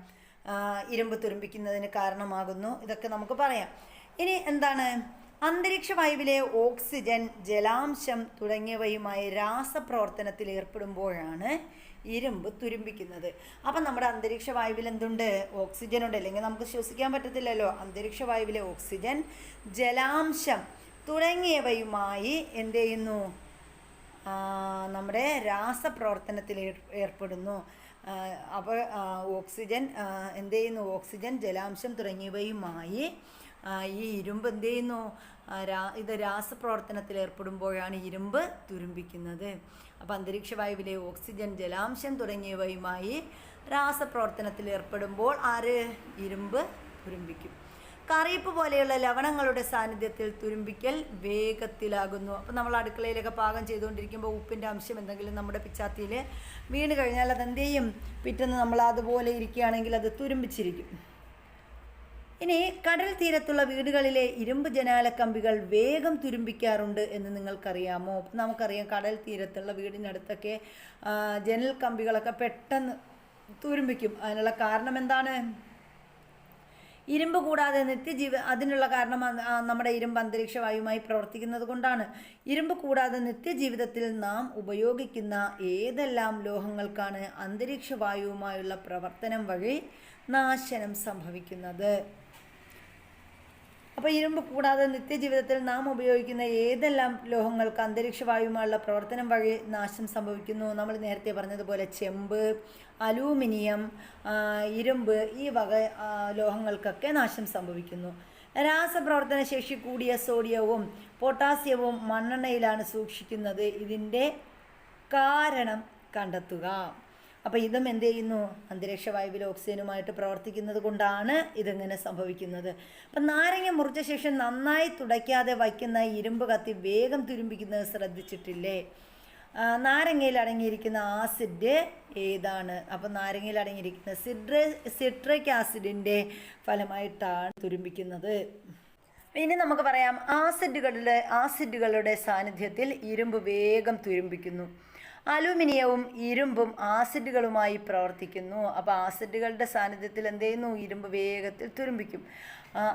ഇരുമ്പ് തുരുമ്പിക്കുന്നതിന് കാരണമാകുന്നു. ഇതൊക്കെ നമുക്ക് പറയാം. ഇനി എന്താണ്? അന്തരീക്ഷ വായുവിലെ ഓക്സിജൻ, ജലാംശം തുടങ്ങിയവയുമായി രാസപ്രവർത്തനത്തിൽ ഏർപ്പെടുമ്പോഴാണ് ഇരുമ്പ് തുരുമ്പിക്കുന്നത്. അപ്പം നമ്മുടെ അന്തരീക്ഷ വായുവിൽ എന്തുണ്ട്? ഓക്സിജൻ ഉണ്ട്, അല്ലെങ്കിൽ നമുക്ക് ശ്വസിക്കാൻ പറ്റത്തില്ലല്ലോ. അന്തരീക്ഷ വായുവിലെ ഓക്സിജൻ, ജലാംശം തുടങ്ങിയവയുമായി എന്ത് ചെയ്യുന്നു? നമ്മുടെ രാസപ്രവർത്തനത്തിൽ ഏർപ്പെടുന്നു. അപ്പോൾ ഓക്സിജൻ എന്ത് ചെയ്യുന്നു? ഓക്സിജൻ, ജലാംശം തുടങ്ങിയവയുമായി ഈ ഇരുമ്പ് എന്ത് ചെയ്യുന്നു? ഇത് രാസപ്രവർത്തനത്തിൽ ഏർപ്പെടുമ്പോഴാണ് ഇരുമ്പ് തുരുമ്പിക്കുന്നത്. അപ്പോൾ അന്തരീക്ഷ വായുവിലെ ഓക്സിജൻ, ജലാംശം തുടങ്ങിയവയുമായി രാസപ്രവർത്തനത്തിൽ ഏർപ്പെടുമ്പോൾ ഇരുമ്പ് തുരുമ്പിക്കും. കറിയിപ്പ് പോലെയുള്ള ലവണങ്ങളുടെ സാന്നിധ്യത്തിൽ തുരുമ്പിക്കൽ വേഗത്തിലാകുന്നു. അപ്പോൾ നമ്മൾ അടുക്കളയിലൊക്കെ പാകം ചെയ്തുകൊണ്ടിരിക്കുമ്പോൾ ഉപ്പിൻ്റെ അംശം എന്തെങ്കിലും നമ്മുടെ പിച്ചാത്തിയിൽ വീണ് കഴിഞ്ഞാൽ അതെന്ത് ചെയ്യും? പിറ്റേന്ന് നമ്മൾ അതുപോലെ ഇരിക്കുകയാണെങ്കിൽ അത് തുരുമ്പിച്ചിരിക്കും. ഇനി കടൽ തീരത്തുള്ള വീടുകളിലെ ഇരുമ്പ് ജനാലക്കമ്പികൾ വേഗം തുരുമ്പിക്കാറുണ്ട് എന്ന് നിങ്ങൾക്കറിയാമോ? നമുക്കറിയാം, കടൽ തീരത്തുള്ള വീടിനടുത്തൊക്കെ ജനൽ കമ്പികളൊക്കെ പെട്ടെന്ന് തുരുമ്പിക്കും. അതിനുള്ള കാരണം എന്താണ്? ഇരുമ്പ് കൂടാതെ അതിനുള്ള കാരണം നമ്മുടെ ഇരുമ്പ് അന്തരീക്ഷ വായുവുമായി പ്രവർത്തിക്കുന്നത് കൊണ്ടാണ്. ഇരുമ്പ് കൂടാതെ നിത്യജീവിതത്തിൽ നാം ഉപയോഗിക്കുന്ന ഏതെല്ലാം ലോഹങ്ങൾക്കാണ് അന്തരീക്ഷ വായുവുമായുള്ള പ്രവർത്തനം വഴി നാശനം സംഭവിക്കുന്നത്? അപ്പോൾ ഇരുമ്പ് കൂടാതെ നിത്യജീവിതത്തിൽ നാം ഉപയോഗിക്കുന്ന ഏതെല്ലാം ലോഹങ്ങൾക്ക് അന്തരീക്ഷ വായുവുമായുള്ള പ്രവർത്തനം വഴി നാശം സംഭവിക്കുന്നു? നമ്മൾ നേരത്തെ പറഞ്ഞതുപോലെ ചെമ്പ്, അലൂമിനിയം, ഇരുമ്പ്, ഈ വക ലോഹങ്ങൾക്കൊക്കെ നാശം സംഭവിക്കുന്നു. രാസപ്രവർത്തന ശേഷി കൂടിയ സോഡിയവും പൊട്ടാസ്യവും മണ്ണെണ്ണയിലാണ് സൂക്ഷിക്കുന്നത്. ഇതിൻ്റെ കാരണം കണ്ടെത്തുക. അപ്പോൾ ഇതും എന്ത് ചെയ്യുന്നു? അന്തരീക്ഷ വായുവിൽ ഓക്സിജനുമായിട്ട് പ്രവർത്തിക്കുന്നത് കൊണ്ടാണ് ഇതെങ്ങനെ സംഭവിക്കുന്നത്. അപ്പം നാരങ്ങ മുറിച്ച ശേഷം നന്നായി തുടയ്ക്കാതെ വയ്ക്കുന്ന ഇരുമ്പ് കത്തി വേഗം തുരുമ്പിക്കുന്നത് ശ്രദ്ധിച്ചിട്ടില്ലേ? നാരങ്ങയിൽ അടങ്ങിയിരിക്കുന്ന ആസിഡ് ഏതാണ്? അപ്പം നാരങ്ങയിൽ അടങ്ങിയിരിക്കുന്ന സിട്രിക് ആസിഡിൻ്റെ ഫലമായിട്ടാണ് തുരുമ്പിക്കുന്നത്. ഇനി നമുക്ക് പറയാം, ആസിഡുകളുടെ സാന്നിധ്യത്തിൽ ഇരുമ്പ് വേഗം തുരുമ്പിക്കുന്നു. അലൂമിനിയവും ഇരുമ്പും ആസിഡുകളുമായി പ്രവർത്തിക്കുന്നു. അപ്പോൾ ആസിഡുകളുടെ സാന്നിധ്യത്തിൽ എന്ത് ചെയ്യുന്നു? ഇരുമ്പ് വേഗത്തിൽ തുരുമ്പിക്കും.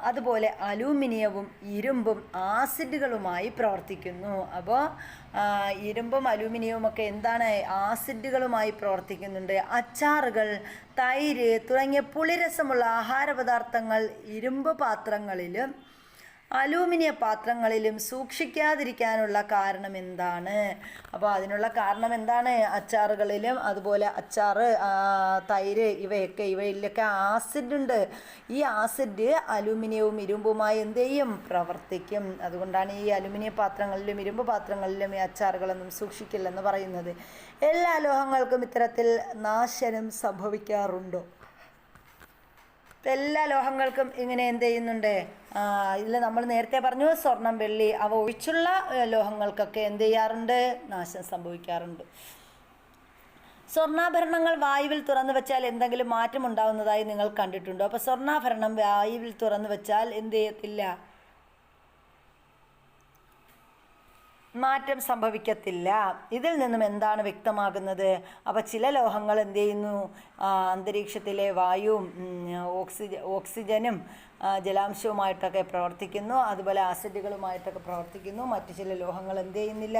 അതുപോലെ അലൂമിനിയവും ഇരുമ്പും ആസിഡുകളുമായി പ്രവർത്തിക്കുന്നു. അപ്പോൾ ഇരുമ്പും അലൂമിനിയവും ഒക്കെ എന്താണ്? ആസിഡുകളുമായി പ്രവർത്തിക്കുന്നുണ്ട്. അച്ചാറുകൾ, തൈര് തുടങ്ങിയ പുളിരസമുള്ള ആഹാരപദാർത്ഥങ്ങൾ ഇരുമ്പ് പാത്രങ്ങളിലും അലൂമിനിയ പാത്രങ്ങളിലും സൂക്ഷിക്കാതിരിക്കാനുള്ള കാരണം എന്താണ്? അപ്പോൾ അതിനുള്ള കാരണം എന്താണ്? അച്ചാറുകളിലും അതുപോലെ തൈര് ഇവയിലൊക്കെ ആസിഡ് ഉണ്ട്. ഈ ആസിഡ് അലൂമിനിയവും ഇരുമ്പുമായി എന്ത് ചെയ്യും? പ്രവർത്തിക്കും. അതുകൊണ്ടാണ് ഈ അലൂമിനിയ പാത്രങ്ങളിലും ഇരുമ്പ് പാത്രങ്ങളിലും ഈ അച്ചാറുകളൊന്നും സൂക്ഷിക്കില്ലെന്ന് പറയുന്നത്. എല്ലാ ലോഹങ്ങൾക്കും ഇത്തരത്തിൽ നാശനം സംഭവിക്കാറുണ്ടോ? എല്ലാ ലോഹങ്ങൾക്കും ഇങ്ങനെ എന്ത് ചെയ്യുന്നുണ്ട്? ഇതിൽ നമ്മൾ നേരത്തെ പറഞ്ഞു, സ്വർണം, വെള്ളി അവ ഒഴിച്ചുള്ള ലോഹങ്ങൾക്കൊക്കെ എന്ത് ചെയ്യാറുണ്ട്? നാശം സംഭവിക്കാറുണ്ട്. സ്വർണ്ണാഭരണങ്ങൾ വായുവിൽ തുറന്നു വെച്ചാൽ എന്തെങ്കിലും മാറ്റം ഉണ്ടാകുന്നതായി നിങ്ങൾ കണ്ടിട്ടുണ്ടോ? അപ്പോൾ സ്വർണ്ണാഭരണം വായുവിൽ തുറന്നു വെച്ചാൽ എന്ത് ചെയ്യത്തില്ല? മാറ്റം സംഭവിക്കത്തില്ല. ഇതിൽ നിന്നും എന്താണ് വ്യക്തമാകുന്നത്? അപ്പോൾ ചില ലോഹങ്ങൾ എന്ത് ചെയ്യുന്നു? അന്തരീക്ഷത്തിലെ വായുവും ഓക്സിജനും ജലാംശവുമായിട്ടൊക്കെ പ്രവർത്തിക്കുന്നു. അതുപോലെ ആസിഡുകളുമായിട്ടൊക്കെ പ്രവർത്തിക്കുന്നു. മറ്റു ചില ലോഹങ്ങൾ എന്ത് ചെയ്യുന്നില്ല?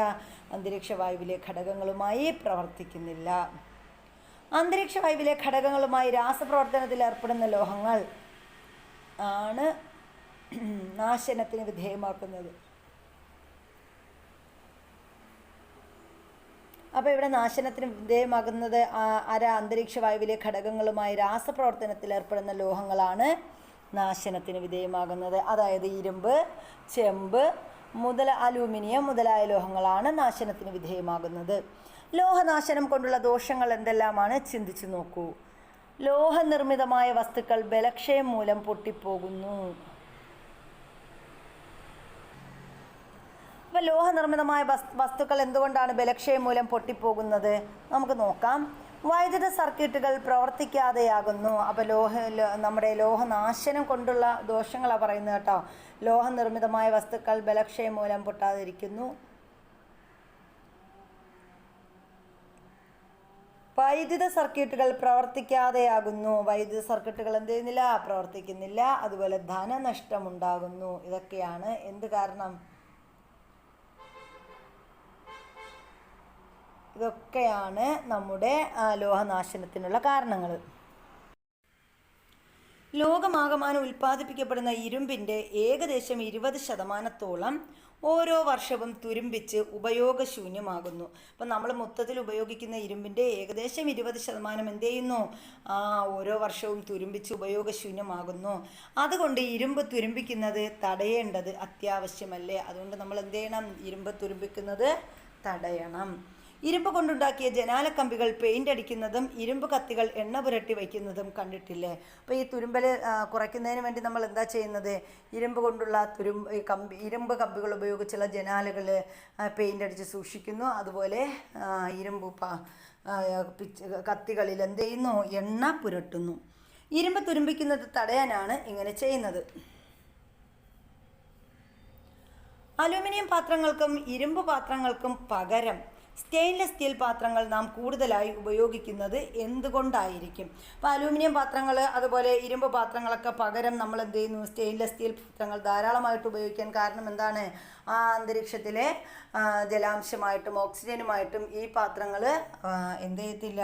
അന്തരീക്ഷ വായുവിലെ ഘടകങ്ങളുമായി പ്രവർത്തിക്കുന്നില്ല. അന്തരീക്ഷ വായുവിലെ ഘടകങ്ങളുമായി രാസപ്രവർത്തനത്തിൽ ഏർപ്പെടുന്ന ലോഹങ്ങൾ ആണ് നാശനത്തിന് വിധേയമാക്കുന്നത്. അപ്പോൾ ഇവിടെ നാശനത്തിന് വിധേയമാകുന്നത് അന്തരീക്ഷ വായുവിലെ ഘടകങ്ങളുമായി രാസപ്രവർത്തനത്തിൽ ഏർപ്പെടുന്ന ലോഹങ്ങളാണ് നാശനത്തിന് വിധേയമാകുന്നത്. അതായത് ഇരുമ്പ്, ചെമ്പ്, അലൂമിനിയം മുതലായ ലോഹങ്ങളാണ് നാശനത്തിന് വിധേയമാകുന്നത്. ലോഹനാശനം കൊണ്ടുള്ള ദോഷങ്ങൾ എന്തെല്ലാമാണ്? ചിന്തിച്ചു നോക്കൂ. ലോഹനിർമ്മിതമായ വസ്തുക്കൾ ബലക്ഷയം മൂലം പൊട്ടിപ്പോകുന്നു. അപ്പോൾ ലോഹനിർമ്മിതമായ വസ്തുക്കൾ എന്തുകൊണ്ടാണ് ബലക്ഷയം മൂലം പൊട്ടിപ്പോകുന്നത്? നമുക്ക് നോക്കാം. വൈദ്യുത സർക്യൂട്ടുകൾ പ്രവർത്തിക്കാതെയാകുന്നു. അപ്പോൾ നമ്മുടെ ലോഹനാശനം കൊണ്ടുള്ള ദോഷങ്ങളാണ് പറയുന്നത് കേട്ടോ. ലോഹനിർമ്മിതമായ വസ്തുക്കൾ ബലക്ഷയം മൂലം പൊട്ടാതിരിക്കുന്നു. വൈദ്യുത സർക്യൂട്ടുകൾ പ്രവർത്തിക്കാതെയാകുന്നു. വൈദ്യുത സർക്യൂട്ടുകൾ എന്ത് ചെയ്യുന്നില്ല? പ്രവർത്തിക്കുന്നില്ല. അതുപോലെ ധനനഷ്ടമുണ്ടാകുന്നു. ഇതൊക്കെയാണ് എന്ത് കാരണം? ഇതൊക്കെയാണ് നമ്മുടെ ലോഹനാശനത്തിനുള്ള കാരണങ്ങൾ. ലോകമാകമാനം ഉൽപ്പാദിപ്പിക്കപ്പെടുന്ന ഇരുമ്പിൻ്റെ ഏകദേശം 20% ഓരോ വർഷവും തുരുമ്പിച്ച് ഉപയോഗശൂന്യമാകുന്നു. അപ്പം നമ്മൾ മൊത്തത്തിൽ ഉപയോഗിക്കുന്ന ഇരുമ്പിൻ്റെ ഏകദേശം 20% എന്ത് ചെയ്യുന്നു? ഓരോ വർഷവും തുരുമ്പിച്ച് ഉപയോഗശൂന്യമാകുന്നു. അതുകൊണ്ട് ഇരുമ്പ് തുരുമ്പിക്കുന്നത് തടയേണ്ടത് അത്യാവശ്യമല്ലേ? അതുകൊണ്ട് നമ്മൾ എന്ത് ചെയ്യണം? ഇരുമ്പ് തുരുമ്പിക്കുന്നത് തടയണം. ഇരുമ്പ് കൊണ്ടുണ്ടാക്കിയ ജനാലക്കമ്പികൾ പെയിൻ്റ് അടിക്കുന്നതും ഇരുമ്പ് കത്തികൾ എണ്ണ പുരട്ടി വയ്ക്കുന്നതും കണ്ടിട്ടില്ലേ? അപ്പോൾ ഈ തുരുമ്പൽ കുറയ്ക്കുന്നതിന് വേണ്ടി നമ്മൾ എന്താ ചെയ്യുന്നത്? ഇരുമ്പ് കൊണ്ടുള്ള ഇരുമ്പ് കമ്പികൾ ഉപയോഗിച്ചുള്ള ജനാലകൾ പെയിൻ്റ് അടിച്ച് സൂക്ഷിക്കുന്നു. അതുപോലെ ഇരുമ്പ് കത്തികളിൽ എന്ത് ചെയ്യുന്നു? എണ്ണ പുരട്ടുന്നു. ഇരുമ്പ് തുരുമ്പിക്കുന്നത് തടയാനാണ് ഇങ്ങനെ ചെയ്യുന്നത്. അലൂമിനിയം പാത്രങ്ങൾക്കും ഇരുമ്പ് പാത്രങ്ങൾക്കും പകരം സ്റ്റെയിൻലെസ് സ്റ്റീൽ പാത്രങ്ങൾ നാം കൂടുതലായി ഉപയോഗിക്കുന്നത് എന്തുകൊണ്ടായിരിക്കും? അപ്പോൾ അലൂമിനിയം പാത്രങ്ങൾ അതുപോലെ ഇരുമ്പ് പാത്രങ്ങളൊക്കെ പകരം നമ്മൾ എന്ത് ചെയ്യുന്നു? സ്റ്റെയിൻലെസ് സ്റ്റീൽ പാത്രങ്ങൾ ധാരാളമായിട്ട് ഉപയോഗിക്കാൻ കാരണം എന്താണ്? അന്തരീക്ഷത്തിലെ ജലാംശമായിട്ടും ഓക്സിജനുമായിട്ടും ഈ പാത്രങ്ങൾ എന്ത് ചെയ്യത്തില്ല?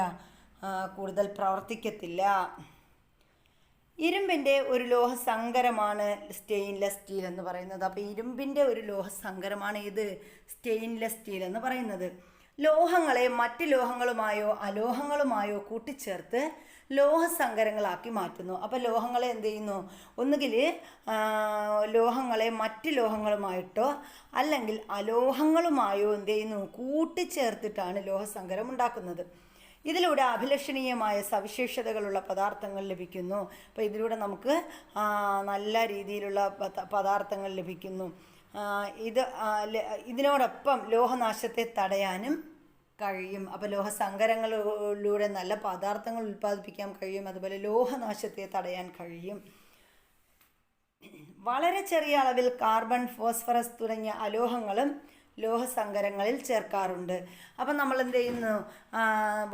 കൂടുതൽ പ്രവർത്തിക്കത്തില്ല. ഇരുമ്പിൻ്റെ ഒരു ലോഹസങ്കരമാണ് സ്റ്റെയിൻലെസ് സ്റ്റീൽ എന്ന് പറയുന്നത്. അപ്പോൾ ഇരുമ്പിൻ്റെ ഒരു ലോഹസങ്കരമാണ് ഇത് സ്റ്റെയിൻലെസ് സ്റ്റീൽ എന്ന് പറയുന്നത്. ലോഹങ്ങളെ മറ്റ് ലോഹങ്ങളുമായോ അലോഹങ്ങളുമായോ കൂട്ടിച്ചേർത്ത് ലോഹസങ്കരങ്ങളാക്കി മാറ്റുന്നു. അപ്പോൾ ലോഹങ്ങളെ എന്ത് ചെയ്യുന്നു? ഒന്നുകിൽ ലോഹങ്ങളെ മറ്റ് ലോഹങ്ങളുമായിട്ടോ അല്ലെങ്കിൽ അലോഹങ്ങളുമായോ എന്ത് ചെയ്യുന്നു? കൂട്ടിച്ചേർത്തിട്ടാണ് ലോഹസങ്കരം ഉണ്ടാക്കുന്നത്. ഇതിലൂടെ അഭിലഷണീയമായ സവിശേഷതകളുള്ള പദാർത്ഥങ്ങൾ ലഭിക്കുന്നു. അപ്പോൾ ഇതിലൂടെ നമുക്ക് നല്ല രീതിയിലുള്ള പദാർത്ഥങ്ങൾ ലഭിക്കുന്നു. ഇതിനോടൊപ്പം ലോഹനാശത്തെ തടയാനും കഴിയും. അപ്പോൾ ലോഹസങ്കരങ്ങളിലൂടെ നല്ല പദാർത്ഥങ്ങൾ ഉൽപ്പാദിപ്പിക്കാൻ കഴിയും. അതുപോലെ ലോഹനാശത്തെ തടയാൻ കഴിയും. വളരെ ചെറിയ അളവിൽ കാർബൺ, ഫോസ്ഫറസ് തുടങ്ങിയ അലോഹങ്ങളും ലോഹസങ്കരങ്ങളിൽ ചേർക്കാറുണ്ട്. അപ്പം നമ്മൾ എന്ത് ചെയ്യുന്നു?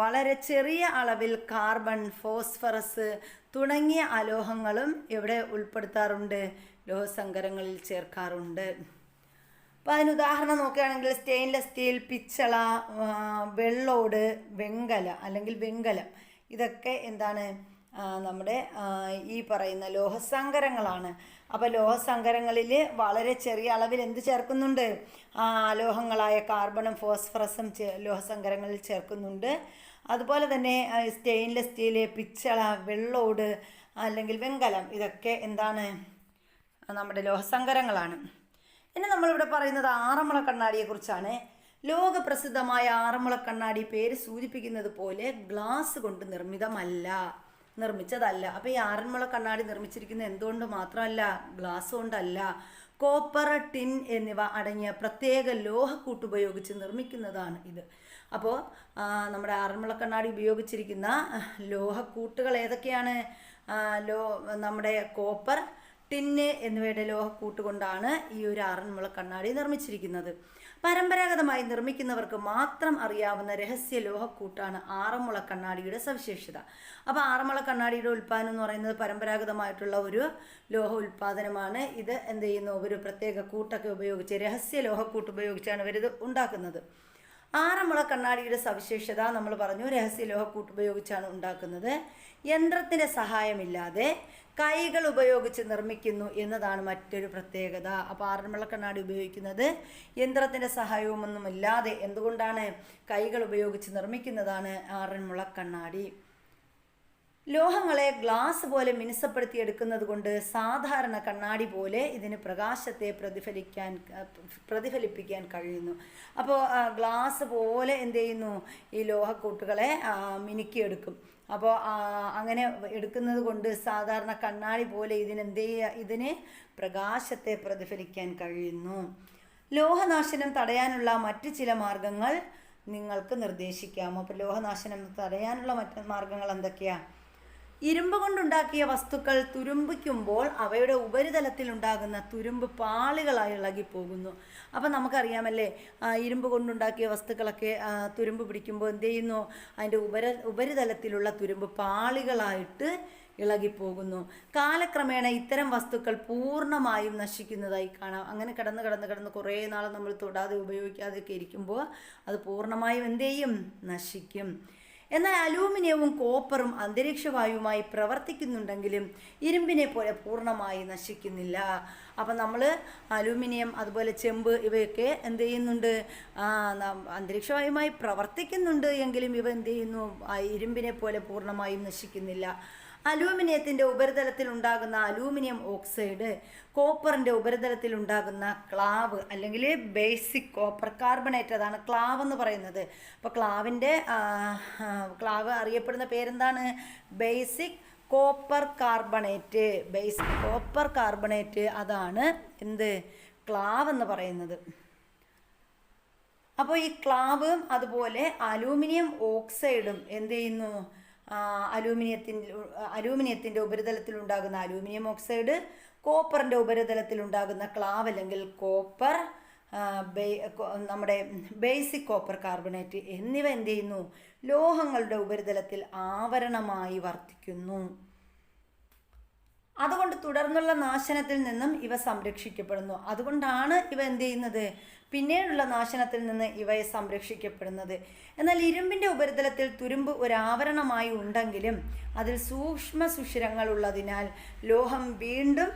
വളരെ ചെറിയ അളവിൽ കാർബൺ, ഫോസ്ഫറസ് തുടങ്ങിയ അലോഹങ്ങളും ഇവിടെ ഉൾപ്പെടുത്താറുണ്ട്, ലോഹസങ്കരങ്ങളിൽ ചേർക്കാറുണ്ട്. അപ്പോൾ അതിന് ഉദാഹരണം നോക്കുകയാണെങ്കിൽ സ്റ്റെയിൻലെസ് സ്റ്റീൽ, പിച്ചള, വെള്ളോട്, വെങ്കലം ഇതൊക്കെ എന്താണ്? നമ്മുടെ ഈ പറയുന്ന ലോഹസങ്കരങ്ങളാണ്. അപ്പോൾ ലോഹസങ്കരങ്ങളിൽ വളരെ ചെറിയ അളവിൽ എന്ത് ചേർക്കുന്നുണ്ട്? അലോഹങ്ങളായ കാർബണും ഫോസ്ഫറസും ലോഹസങ്കരങ്ങളിൽ ചേർക്കുന്നുണ്ട്. അതുപോലെ തന്നെ സ്റ്റെയിൻലെസ് സ്റ്റീൽ, പിച്ചള, വെള്ളോട് അല്ലെങ്കിൽ വെങ്കലം ഇതൊക്കെ എന്താണ്? നമ്മുടെ ലോഹസങ്കരങ്ങളാണ്. ഇനി നമ്മളിവിടെ പറയുന്നത് ആറന്മുള കണ്ണാടിയെക്കുറിച്ചാണ്. ലോകപ്രസിദ്ധമായ ആറന്മുള കണ്ണാടി പേര് സൂചിപ്പിക്കുന്നത് പോലെ ഗ്ലാസ് കൊണ്ട് നിർമ്മിച്ചതല്ല. അപ്പോൾ ഈ ആറന്മുള കണ്ണാടി നിർമ്മിച്ചിരിക്കുന്നത് എന്തുകൊണ്ട് മാത്രമല്ല? ഗ്ലാസ് കൊണ്ടല്ല. കോപ്പർ, ടിൻ എന്നിവ അടങ്ങിയ പ്രത്യേക ലോഹക്കൂട്ടുപയോഗിച്ച് നിർമ്മിക്കുന്നതാണ് ഇത്. അപ്പോൾ നമ്മുടെ ആറന്മുള കണ്ണാടി ഉപയോഗിച്ചിരിക്കുന്ന ലോഹക്കൂട്ടുകൾ ഏതൊക്കെയാണ്? നമ്മുടെ കോപ്പർ, ടിന്ന് എന്നിവയുടെ ലോഹക്കൂട്ട് കൊണ്ടാണ് ഈ ഒരു ആറന്മുള കണ്ണാടി നിർമ്മിച്ചിരിക്കുന്നത്. പരമ്പരാഗതമായി നിർമ്മിക്കുന്നവർക്ക് മാത്രം അറിയാവുന്ന രഹസ്യ ലോഹക്കൂട്ടാണ് ആറന്മുള കണ്ണാടിയുടെ സവിശേഷത. അപ്പോൾ ആറന്മുള കണ്ണാടിയുടെ ഉൽപ്പാദനം എന്ന് പറയുന്നത് പരമ്പരാഗതമായിട്ടുള്ള ഒരു ലോഹ ഉൽപ്പാദനമാണ്. ഇത് എന്ത് ചെയ്യുന്നു? ഒരു പ്രത്യേക കൂട്ടൊക്കെ ഉപയോഗിച്ച്, രഹസ്യ ലോഹക്കൂട്ട് ഉപയോഗിച്ചാണ് ഇവരിത് ഉണ്ടാക്കുന്നത്. ആറന്മുള കണ്ണാടിയുടെ സവിശേഷത നമ്മൾ പറഞ്ഞു, രഹസ്യ ലോഹക്കൂട്ട് ഉപയോഗിച്ചാണ് ഉണ്ടാക്കുന്നത്. യന്ത്രത്തിൻ്റെ സഹായമില്ലാതെ കൈകൾ ഉപയോഗിച്ച് നിർമ്മിക്കുന്നു എന്നതാണ് മറ്റൊരു പ്രത്യേകത. അപ്പോൾ ആറന്മുള കണ്ണാടി ഉപയോഗിക്കുന്നത് യന്ത്രത്തിൻ്റെ സഹായവുമൊന്നുമില്ലാതെ എന്തുകൊണ്ടാണ്? കൈകൾ ഉപയോഗിച്ച് നിർമ്മിക്കുന്നതാണ് ആറന്മുള കണ്ണാടി. ലോഹങ്ങളെ ഗ്ലാസ് പോലെ മിനുസപ്പെടുത്തിയെടുക്കുന്നത് കൊണ്ട് സാധാരണ കണ്ണാടി പോലെ ഇതിന് പ്രകാശത്തെ പ്രതിഫലിപ്പിക്കാൻ കഴിയുന്നു. അപ്പോൾ ഗ്ലാസ് പോലെ എന്ത് ചെയ്യുന്നു? ഈ ലോഹക്കൂട്ടുകളെ മിനുക്കിയെടുക്കും. അപ്പോൾ അങ്ങനെ എടുക്കുന്നത് കൊണ്ട് സാധാരണ കണ്ണാടി പോലെ ഇതിന് പ്രകാശത്തെ പ്രതിഫലിക്കാൻ കഴിയുന്നു. ലോഹനാശനം തടയാനുള്ള മറ്റ് ചില മാർഗങ്ങൾ നിങ്ങൾക്ക് നിർദ്ദേശിക്കാമോ? അപ്പോൾ ലോഹനാശനം തടയാനുള്ള മറ്റ് മാർഗങ്ങൾ എന്തൊക്കെയാണ്? ഇരുമ്പ് കൊണ്ടുണ്ടാക്കിയ വസ്തുക്കൾ തുരുമ്പിക്കുമ്പോൾ അവയുടെ ഉപരിതലത്തിൽ ഉണ്ടാകുന്ന തുരുമ്പ് പാളികളായി ഇളകിപ്പോകുന്നു. അപ്പം നമുക്കറിയാമല്ലേ, ഇരുമ്പ് കൊണ്ടുണ്ടാക്കിയ വസ്തുക്കളൊക്കെ തുരുമ്പ് പിടിക്കുമ്പോൾ എന്ത് ചെയ്യുന്നു? അതിൻ്റെ ഉപരിതലത്തിലുള്ള തുരുമ്പ് പാളികളായിട്ട് ഇളകിപ്പോകുന്നു. കാലക്രമേണ ഇത്തരം വസ്തുക്കൾ പൂർണ്ണമായും നശിക്കുന്നതായി കാണാം. അങ്ങനെ കിടന്ന് കുറേ നാൾ നമ്മൾ തൊടാതെ ഉപയോഗിക്കാതെയൊക്കെ ഇരിക്കുമ്പോൾ അത് പൂർണ്ണമായും എന്ത് ചെയ്യും? നശിക്കും. എന്നാൽ അലൂമിനിയവും കോപ്പറും അന്തരീക്ഷവായുവുമായി പ്രവർത്തിക്കുന്നുണ്ടെങ്കിലും ഇരുമ്പിനെ പോലെ പൂർണ്ണമായി നശിക്കുന്നില്ല. അപ്പം നമ്മൾ അലൂമിനിയം അതുപോലെ ചെമ്പ് ഇവയൊക്കെ എന്ത് ചെയ്യുന്നുണ്ട്, അന്തരീക്ഷവായുമായി പ്രവർത്തിക്കുന്നുണ്ട് എങ്കിലും ഇവ എന്ത് ചെയ്യുന്നു, ഇരുമ്പിനെ പോലെ പൂർണ്ണമായും നശിക്കുന്നില്ല. അലൂമിനിയത്തിൻ്റെ ഉപരിതലത്തിൽ ഉണ്ടാകുന്ന അലൂമിനിയം ഓക്സൈഡ്, കോപ്പറിൻ്റെ ഉപരിതലത്തിൽ ഉണ്ടാകുന്ന ക്ലാവ് അല്ലെങ്കിൽ ബേസിക് കോപ്പർ കാർബണേറ്റ്, അതാണ് ക്ലാവ് എന്ന് പറയുന്നത്. അപ്പോൾ ക്ലാവ് അറിയപ്പെടുന്ന പേരെന്താണ്? Basic copper carbonate. Basic copper carbonate, അതാണ് എന്ത്, ക്ലാവ് എന്ന് പറയുന്നത്. അപ്പോൾ ഈ ക്ലാവും അതുപോലെ അലൂമിനിയം ഓക്സൈഡും എന്ത് ചെയ്യുന്നു, അലൂമിനിയത്തിൻ്റെ ഉപരിതലത്തിൽ ഉണ്ടാകുന്ന അലൂമിനിയം ഓക്സൈഡ്, കോപ്പറിൻ്റെ ഉപരിതലത്തിൽ ഉണ്ടാകുന്ന ക്ലാവ് അല്ലെങ്കിൽ കോപ്പർ, നമ്മുടെ ബേസിക് കോപ്പർ കാർബണേറ്റ് എന്നിവ എന്ത് ചെയ്യുന്നു, ലോഹങ്ങളുടെ ഉപരിതലത്തിൽ ആവരണമായി വർത്തിക്കുന്നു. അതുകൊണ്ട് തുടർന്നുള്ള നാശനത്തിൽ നിന്നും ഇവ സംരക്ഷിക്കപ്പെടുന്നു. അതുകൊണ്ടാണ് ഇവ എന്ത് ചെയ്യുന്നത്, പിന്നീടുള്ള നാശനത്തിൽ നിന്ന് ഇവയെ സംരക്ഷിക്കപ്പെടുന്നത്. എന്നാൽ ഇരുമ്പിൻ്റെ ഉപരിതലത്തിൽ തുരുമ്പ് ഒരാവരണമായി ഉണ്ടെങ്കിലും അതിൽ സൂക്ഷ്മ സുഷിരങ്ങൾ ഉള്ളതിനാൽ ലോഹം വീണ്ടും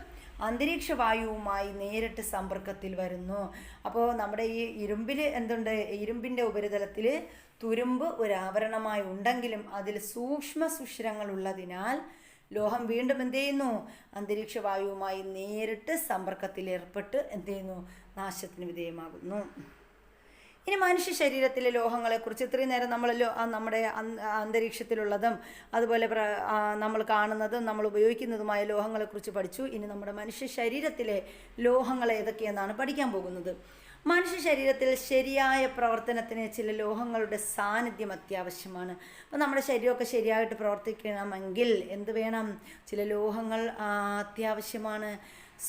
അന്തരീക്ഷ വായുവുമായി നേരിട്ട് സമ്പർക്കത്തിൽ വരുന്നു. അപ്പോൾ നമ്മുടെ ഈ ഇരുമ്പിൽ എന്തുണ്ട്, ഇരുമ്പിൻ്റെ ഉപരിതലത്തിൽ തുരുമ്പ് ഒരാവരണമായി ഉണ്ടെങ്കിലും അതിൽ സൂക്ഷ്മ സുഷിരങ്ങൾ ഉള്ളതിനാൽ ലോഹം വീണ്ടും എന്ത് ചെയ്യുന്നു, അന്തരീക്ഷ വായുവുമായി നേരിട്ട് സമ്പർക്കത്തിൽ ഏർപ്പെട്ട് എന്ത് ചെയ്യുന്നു, നാശത്തിന് വിധേയമാകുന്നു. ഇനി മനുഷ്യ ശരീരത്തിലെ ലോഹങ്ങളെക്കുറിച്ച് ഇത്രയും നേരം നമ്മളല്ലോ നമ്മുടെ അന്തരീക്ഷത്തിലുള്ളതും അതുപോലെ നമ്മൾ കാണുന്നതും നമ്മൾ ഉപയോഗിക്കുന്നതുമായ ലോഹങ്ങളെക്കുറിച്ച് പഠിച്ചു. ഇനി നമ്മുടെ മനുഷ്യ ശരീരത്തിലെ ലോഹങ്ങൾ ഏതൊക്കെയെന്നാണ് പഠിക്കാൻ പോകുന്നത്. മനുഷ്യ ശരീരത്തിൽ ശരിയായ പ്രവർത്തനത്തിന് ചില ലോഹങ്ങളുടെ സാന്നിധ്യം അത്യാവശ്യമാണ്. അപ്പോൾ നമ്മുടെ ശരീരമൊക്കെ ശരിയായിട്ട് പ്രവർത്തിക്കണമെങ്കിൽ എന്ത് വേണം, ചില ലോഹങ്ങൾ അത്യാവശ്യമാണ്.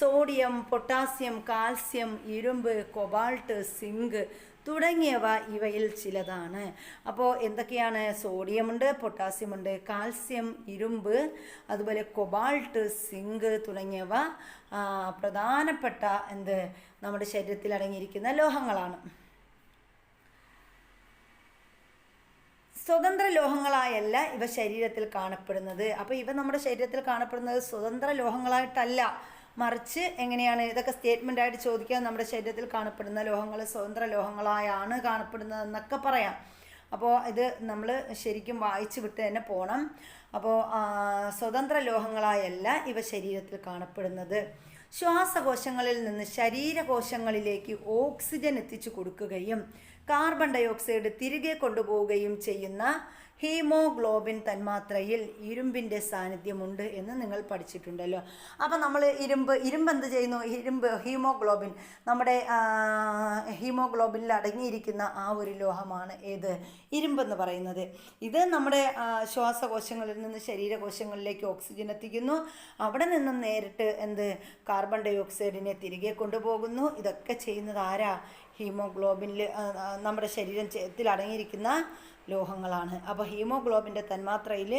സോഡിയം, പൊട്ടാസ്യം, കാൽസ്യം, ഇരുമ്പ്, കൊബാൾട്ട്, സിങ്ക് തുടങ്ങിയവ ഇവയിൽ ചിലതാണ്. അപ്പോൾ എന്തൊക്കെയാണ്? സോഡിയമുണ്ട്, പൊട്ടാസ്യമുണ്ട്, കാൽസ്യം, ഇരുമ്പ്, അതുപോലെ കൊബാൾട്ട്, സിങ്ക് തുടങ്ങിയവ പ്രധാനപ്പെട്ട നമ്മുടെ ശരീരത്തിൽ അടങ്ങിയിരിക്കുന്ന ലോഹങ്ങളാണ്. സ്വതന്ത്ര ലോഹങ്ങളായല്ല ഇവ ശരീരത്തിൽ കാണപ്പെടുന്നത്. അപ്പോൾ ഇവ നമ്മുടെ ശരീരത്തിൽ കാണപ്പെടുന്നത് സ്വതന്ത്ര ലോഹങ്ങളായിട്ടല്ല, മറിച്ച് എങ്ങനെയാണ്, ഇതൊക്കെ സ്റ്റേറ്റ്മെൻ്റ് ആയിട്ട് ചോദിക്കാൻ, നമ്മുടെ ശരീരത്തിൽ കാണപ്പെടുന്ന ലോഹങ്ങൾ സ്വതന്ത്ര ലോഹങ്ങളായാണ് കാണപ്പെടുന്നതെന്നൊക്കെ പറയാം. അപ്പോൾ ഇത് നമ്മൾ ശരിക്കും വായിച്ചു വിട്ട് തന്നെ പോകണം. അപ്പോൾ സ്വതന്ത്ര ലോഹങ്ങളായല്ല ഇവ ശരീരത്തിൽ കാണപ്പെടുന്നത്. ശ്വാസകോശങ്ങളിൽ നിന്ന് ശരീരകോശങ്ങളിലേക്ക് ഓക്സിജൻ എത്തിച്ചു കൊടുക്കുകയും കാർബൺ ഡൈ ഓക്സൈഡ് തിരികെ കൊണ്ടുപോവുകയും ചെയ്യുന്ന ഹീമോഗ്ലോബിൻ തന്മാത്രയിൽ ഇരുമ്പിൻ്റെ സാന്നിധ്യമുണ്ട് എന്ന് നിങ്ങൾ പഠിച്ചിട്ടുണ്ടല്ലോ. അപ്പം നമ്മൾ ഇരുമ്പ് എന്ത് ചെയ്യുന്നു, ഹീമോഗ്ലോബിൻ, നമ്മുടെ ഹീമോഗ്ലോബിനിൽ അടങ്ങിയിരിക്കുന്ന ആ ഒരു ലോഹമാണ് ഏത്, ഇരുമ്പെന്ന് പറയുന്നത്. ഇത് നമ്മുടെ ശ്വാസകോശങ്ങളിൽ നിന്ന് ശരീരകോശങ്ങളിലേക്ക് ഓക്സിജൻ എത്തിക്കുന്നു. അവിടെ നിന്നും നേരിട്ട് കാർബൺ ഡൈ ഓക്സൈഡിനെ തിരികെ കൊണ്ടുപോകുന്നു. ഇതൊക്കെ ചെയ്യുന്നത് ആരാ? ഹീമോഗ്ലോബിനിൽ നമ്മുടെ ശരീരത്തിൽ അടങ്ങിയിരിക്കുന്ന ലോഹങ്ങളാണ്. അപ്പോൾ ഹീമോഗ്ലോബിൻ്റെ തന്മാത്രയിൽ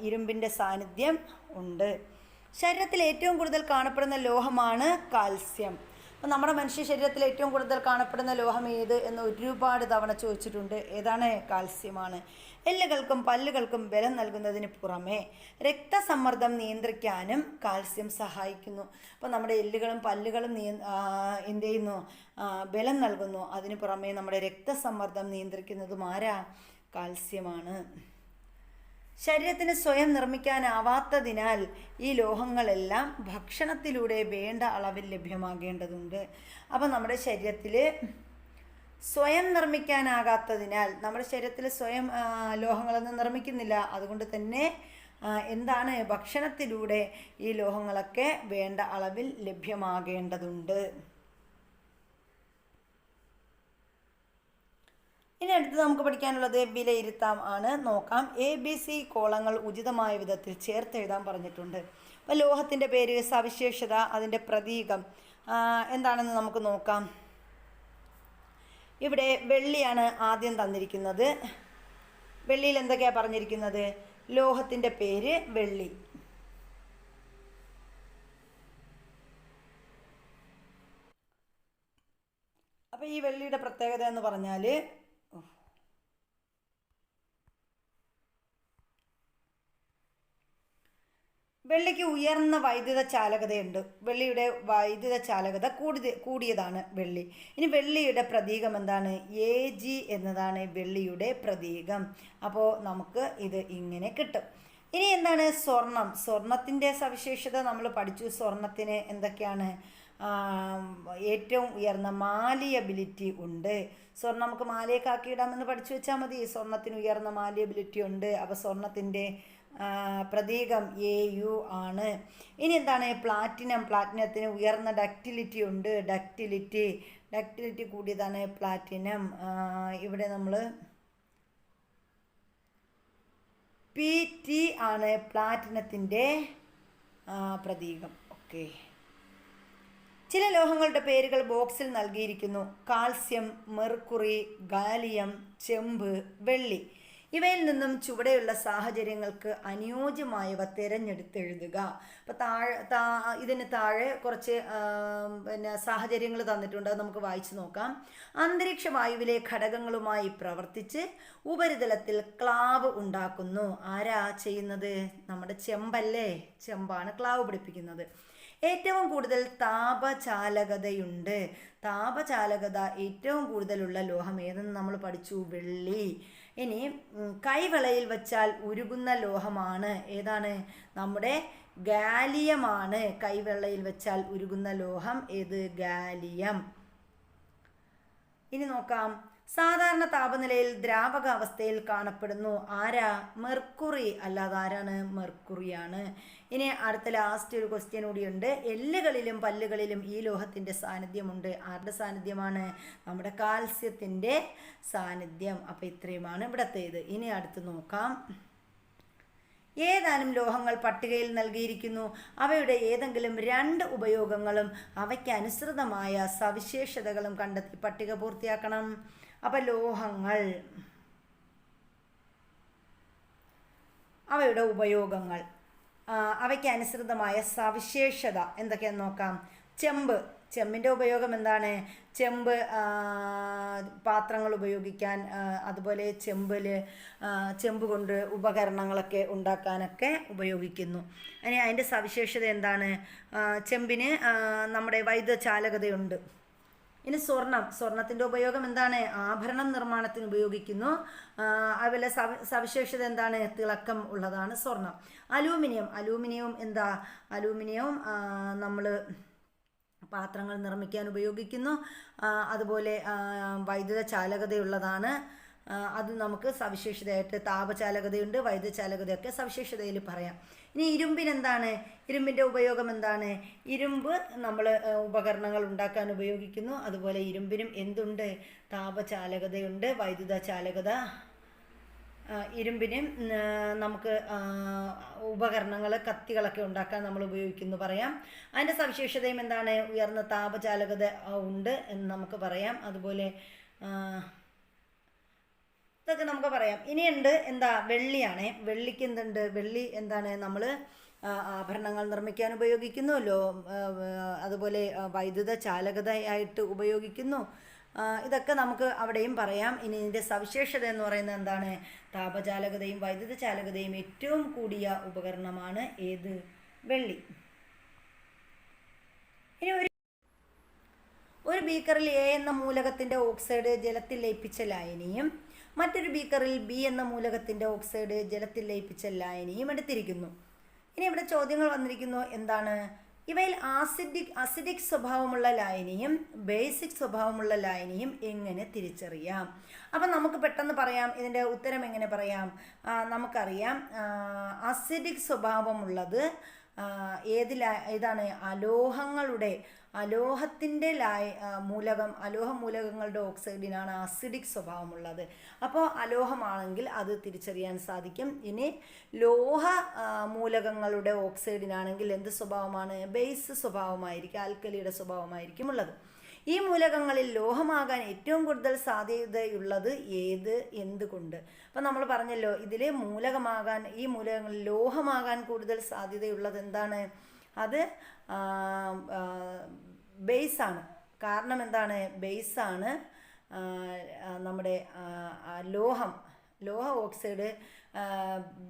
ഇരുമ്പിൻ്റെ സാന്നിധ്യം ഉണ്ട്. ശരീരത്തിൽ ഏറ്റവും കൂടുതൽ കാണപ്പെടുന്ന ലോഹമാണ് കാൽസ്യം. അപ്പോൾ നമ്മുടെ മനുഷ്യ ശരീരത്തിൽ ഏറ്റവും കൂടുതൽ കാണപ്പെടുന്ന ലോഹം ഏത് എന്ന് ഒരുപാട് തവണ ചോദിച്ചിട്ടുണ്ട്. ഏതാണ്? കാൽസ്യമാണ്. എല്ലുകൾക്കും പല്ലുകൾക്കും ബലം നൽകുന്നതിന് പുറമെ രക്തസമ്മർദ്ദം നിയന്ത്രിക്കാനും കാൽസ്യം സഹായിക്കുന്നു. അപ്പോൾ നമ്മുടെ എല്ലുകളും പല്ലുകളും എന്ത് ചെയ്യുന്നു, ബലം നൽകുന്നു. അതിന് പുറമെ നമ്മുടെ രക്തസമ്മർദ്ദം നിയന്ത്രിക്കുന്നതും ആരാ? കാൽസ്യമാണ്. ശരീരത്തിന് സ്വയം നിർമ്മിക്കാനാവാത്തതിനാൽ ഈ ലോഹങ്ങളെല്ലാം ഭക്ഷണത്തിലൂടെ വേണ്ട അളവിൽ ലഭ്യമാകേണ്ടതുണ്ട്. അപ്പം നമ്മുടെ ശരീരത്തിൽ സ്വയം നിർമ്മിക്കാനാകാത്തതിനാൽ നമ്മുടെ ശരീരത്തിൽ സ്വയം ലോഹങ്ങളൊന്നും നിർമ്മിക്കുന്നില്ല. അതുകൊണ്ട് തന്നെ എന്താണ്, ഭക്ഷണത്തിലൂടെ ഈ ലോഹങ്ങളൊക്കെ വേണ്ട അളവിൽ ലഭ്യമാകേണ്ടതുണ്ട്. ഇനി അടുത്ത് നമുക്ക് പഠിക്കാനുള്ളത് വിലയിരുത്താം ആണ്. നോക്കാം. ABC കോളങ്ങൾ ഉചിതമായ വിധത്തിൽ ചേർത്തെഴുതാൻ പറഞ്ഞിട്ടുണ്ട്. അപ്പോൾ ലോഹത്തിൻ്റെ പേര്, സവിശേഷത, അതിൻ്റെ പ്രതീകം എന്താണെന്ന് നമുക്ക് നോക്കാം. ഇവിടെ വെള്ളിയാണ് ആദ്യം തന്നിരിക്കുന്നത്. വെള്ളിയിൽ എന്തൊക്കെയാണ് പറഞ്ഞിരിക്കുന്നത്? ലോഹത്തിൻ്റെ പേര് വെള്ളി. അപ്പോൾ ഈ വെള്ളിയുടെ പ്രത്യേകത എന്ന് പറഞ്ഞാൽ വെള്ളിക്ക് ഉയർന്ന വൈദ്യുത ചാലകതയുണ്ട്. വെള്ളിയുടെ വൈദ്യുത ചാലകത കൂടിയതാണ് വെള്ളി. ഇനി വെള്ളിയുടെ പ്രതീകം എന്താണ്? Ag എന്നതാണ് വെള്ളിയുടെ പ്രതീകം. അപ്പോൾ നമുക്ക് ഇത് ഇങ്ങനെ കിട്ടും. ഇനി എന്താണ് സ്വർണം? സ്വർണത്തിൻ്റെ സവിശേഷത നമ്മൾ പഠിച്ചു. സ്വർണത്തിന് എന്തൊക്കെയാണ്? ഏറ്റവും ഉയർന്ന മാലിയബിലിറ്റി ഉണ്ട്. സ്വർണ്ണം നമുക്ക് മാലയൊക്കെ ആക്കിയിടാമെന്ന് പഠിച്ചു വെച്ചാൽ മതി. സ്വർണത്തിന് ഉയർന്ന മാലിയബിലിറ്റി ഉണ്ട്. അപ്പോൾ സ്വർണത്തിൻ്റെ പ്രതീകം Au ആണ്. ഇനി എന്താണ്? പ്ലാറ്റിനം. പ്ലാറ്റിനത്തിന് ഉയർന്ന ഡക്റ്റിലിറ്റി ഉണ്ട്. ഡക്റ്റിലിറ്റി കൂടിയതാണ് പ്ലാറ്റിനം. ഇവിടെ നമ്മൾ Pt ആണ് പ്ലാറ്റിനത്തിൻ്റെ പ്രതീകം. ഓക്കെ. ചില ലോഹങ്ങളുടെ പേരുകൾ ബോക്സിൽ നൽകിയിരിക്കുന്നു. കാൽസ്യം, മെർക്കുറി, ഗാലിയം, ചെമ്പ്, വെള്ളി. ഇവയിൽ നിന്നും ചുവടെയുള്ള സാഹചര്യങ്ങൾക്ക് അനുയോജ്യമായവ തിരഞ്ഞെടുത്തെഴുതുക. അപ്പോൾ ഇതിന് താഴെ കുറച്ച് സാഹചര്യങ്ങൾ തന്നിട്ടുണ്ട്. അത് നമുക്ക് വായിച്ചു നോക്കാം. അന്തരീക്ഷ വായുവിലെ ഘടകങ്ങളുമായി പ്രവർത്തിച്ച് ഉപരിതലത്തിൽ ക്ലാവ് ഉണ്ടാക്കുന്നു. ആരാ ചെയ്യുന്നത്? നമ്മുടെ ചെമ്പല്ലേ. ചെമ്പാണ് ക്ലാവ് പിടിപ്പിക്കുന്നത്. ഏറ്റവും കൂടുതൽ താപചാലകതയുണ്ട്. താപചാലകത ഏറ്റവും കൂടുതലുള്ള ലോഹം ഏതെന്ന് നമ്മൾ പഠിച്ചു? വെള്ളി. ഇനി കൈവളയിൽ വച്ചാൽ ഉരുകുന്ന ലോഹമാണ് ഏതാണ്? നമ്മുടെ ഗാലിയമാണ്. കൈവെള്ളയിൽ വെച്ചാൽ ഉരുകുന്ന ലോഹം ഏത്? ഗാലിയം. ഇനി നോക്കാം. സാധാരണ താപനിലയിൽ ദ്രാവകാവസ്ഥയിൽ കാണപ്പെടുന്നു. ആരാ? മെർക്കുറി. അല്ലാതെ ആരാണ്? മെർക്കുറിയാണ്. ഇനി അടുത്ത ലാസ്റ്റ് ഒരു ക്വസ്റ്റ്യൻ കൂടിയുണ്ട്. എല്ലുകളിലും പല്ലുകളിലും ഈ ലോഹത്തിൻ്റെ സാന്നിധ്യമുണ്ട്. ആരുടെ സാന്നിധ്യമാണ്? നമ്മുടെ കാൽസ്യത്തിൻ്റെ സാന്നിധ്യം. അപ്പോൾ ഇത്രയുമാണ് ഇവിടത്തേത്. ഇനി അടുത്ത് നോക്കാം. ഏതാനും ലോഹങ്ങൾ പട്ടികയിൽ നൽകിയിരിക്കുന്നു. അവയുടെ ഏതെങ്കിലും 2 ഉപയോഗങ്ങളും അവയ്ക്ക് അനുസൃതമായ സവിശേഷതകളും കണ്ടെത്തി പട്ടിക പൂർത്തിയാക്കണം. അപ്പം ലോഹങ്ങൾ, അവയുടെ ഉപയോഗങ്ങൾ, അവയ്ക്ക് അനുസൃതമായ സവിശേഷത എന്തൊക്കെയാണെന്ന് നോക്കാം. ചെമ്പ്. ചെമ്പിൻ്റെ ഉപയോഗം എന്താണ്? ചെമ്പ് പാത്രങ്ങൾ ഉപയോഗിക്കാൻ, അതുപോലെ ചെമ്പ് കൊണ്ട് ഉപകരണങ്ങളൊക്കെ ഉണ്ടാക്കാനൊക്കെ ഉപയോഗിക്കുന്നു. ഇനി അതിൻ്റെ സവിശേഷത എന്താണ്? ചെമ്പിന് നമ്മുടെ വൈദ്യുത ചാലകതയുണ്ട്. ഇനി സ്വർണത്തിൻ്റെ ഉപയോഗം എന്താണ്? ആഭരണം നിർമ്മാണത്തിന് ഉപയോഗിക്കുന്നു. അതുപോലെ സവിശേഷത എന്താണ്? തിളക്കം ഉള്ളതാണ് സ്വർണം. അലൂമിനിയം എന്താ? അലൂമിനിയം നമ്മൾ പാത്രങ്ങൾ നിർമ്മിക്കാൻ ഉപയോഗിക്കുന്നു. അതുപോലെ വൈദ്യുത ചാലകതയുള്ളതാണ്. അത് നമുക്ക് സവിശേഷതയായിട്ട് താപചാലകതയുണ്ട്, വൈദ്യുത ചാലകതയൊക്കെ സവിശേഷതയിൽ പറയാം. ഇനി ഇരുമ്പിനെന്താണ്? ഇരുമ്പിൻ്റെ ഉപയോഗം എന്താണ്? ഇരുമ്പ് നമ്മൾ ഉപകരണങ്ങൾ ഉണ്ടാക്കാൻ ഉപയോഗിക്കുന്നു. അതുപോലെ ഇരുമ്പിനും എന്തുണ്ട്? താപചാലകതയുണ്ട്, വൈദ്യുത ചാലകത. ഇരുമ്പിനും നമുക്ക് ഉപകരണങ്ങൾ, കത്തികളൊക്കെ ഉണ്ടാക്കാൻ നമ്മൾ ഉപയോഗിക്കുന്നു പറയാം. അതിൻ്റെ സവിശേഷതയും എന്താണ്? ഉയർന്ന താപചാലകത ഉണ്ട് എന്ന് നമുക്ക് പറയാം. അതുപോലെ ഇതൊക്കെ നമുക്ക് പറയാം. ഇനിയുണ്ട് എന്താ? വെള്ളിയാണ്. വെള്ളിക്ക് എന്തുണ്ട്? വെള്ളി എന്താണ്? നമ്മൾ ആഭരണങ്ങൾ നിർമ്മിക്കാൻ ഉപയോഗിക്കുന്നുവല്ലോ. അതുപോലെ വൈദ്യുത ചാലകതയായിട്ട് ഉപയോഗിക്കുന്നു. ഇതൊക്കെ നമുക്ക് അവിടെയും പറയാം. ഇനി ഇതിൻ്റെ സവിശേഷത എന്ന് പറയുന്നത് എന്താണ്? താപചാലകതയും വൈദ്യുത ചാലകതയും ഏറ്റവും കൂടിയ ഉപകരണമാണ് ഏത്? വെള്ളി. ഇനി ഒരു ബീക്കറിൽ A എന്ന മൂലകത്തിൻ്റെ ഓക്സൈഡ് ജലത്തിൽ ലയിപ്പിച്ച ലായനിയും മറ്റൊരു ബീക്കറിൽ B എന്ന മൂലകത്തിൻ്റെ ഓക്സൈഡ് ജലത്തിൽ ലയിപ്പിച്ച ലായനിയും എടുത്തിരിക്കുന്നു. ഇനി ഇവിടെ ചോദ്യങ്ങൾ വന്നിരിക്കുന്നു. എന്താണ്? ഇവയിൽ അസിഡിക് സ്വഭാവമുള്ള ലായനിയും ബേസിക് സ്വഭാവമുള്ള ലായനിയും എങ്ങനെ തിരിച്ചറിയാം? അപ്പം നമുക്ക് പെട്ടെന്ന് പറയാം. ഇതിൻ്റെ ഉത്തരം എങ്ങനെ പറയാം? നമുക്കറിയാം, അസിഡിക് സ്വഭാവമുള്ളത് ഏതാണ്? അലോഹത്തിൻ്റെ അലോഹ മൂലകങ്ങളുടെ ഓക്സൈഡിനാണ് അസിഡിക് സ്വഭാവമുള്ളത്. അപ്പോൾ അലോഹമാണെങ്കിൽ അത് തിരിച്ചറിയാൻ സാധിക്കും. ഇനി ലോഹ മൂലകങ്ങളുടെ ഓക്സൈഡിനാണെങ്കിൽ എന്ത് സ്വഭാവമാണ്? ബേസ് സ്വഭാവമായിരിക്കും, ആൽക്കലിയുടെ സ്വഭാവമായിരിക്കും ഉള്ളത്. ഈ മൂലകങ്ങളിൽ ലോഹമാകാൻ ഏറ്റവും കൂടുതൽ സാധ്യതയുള്ളത് എന്തുകൊണ്ട്? അപ്പം നമ്മൾ പറഞ്ഞല്ലോ, ഇതിൽ ഈ മൂലകങ്ങളിൽ ലോഹമാകാൻ കൂടുതൽ സാധ്യതയുള്ളത് എന്താണ്? അത് ബേസാണ്. കാരണം എന്താണ്? ബേസാണ് നമ്മുടെ ലോഹ ഓക്സൈഡ്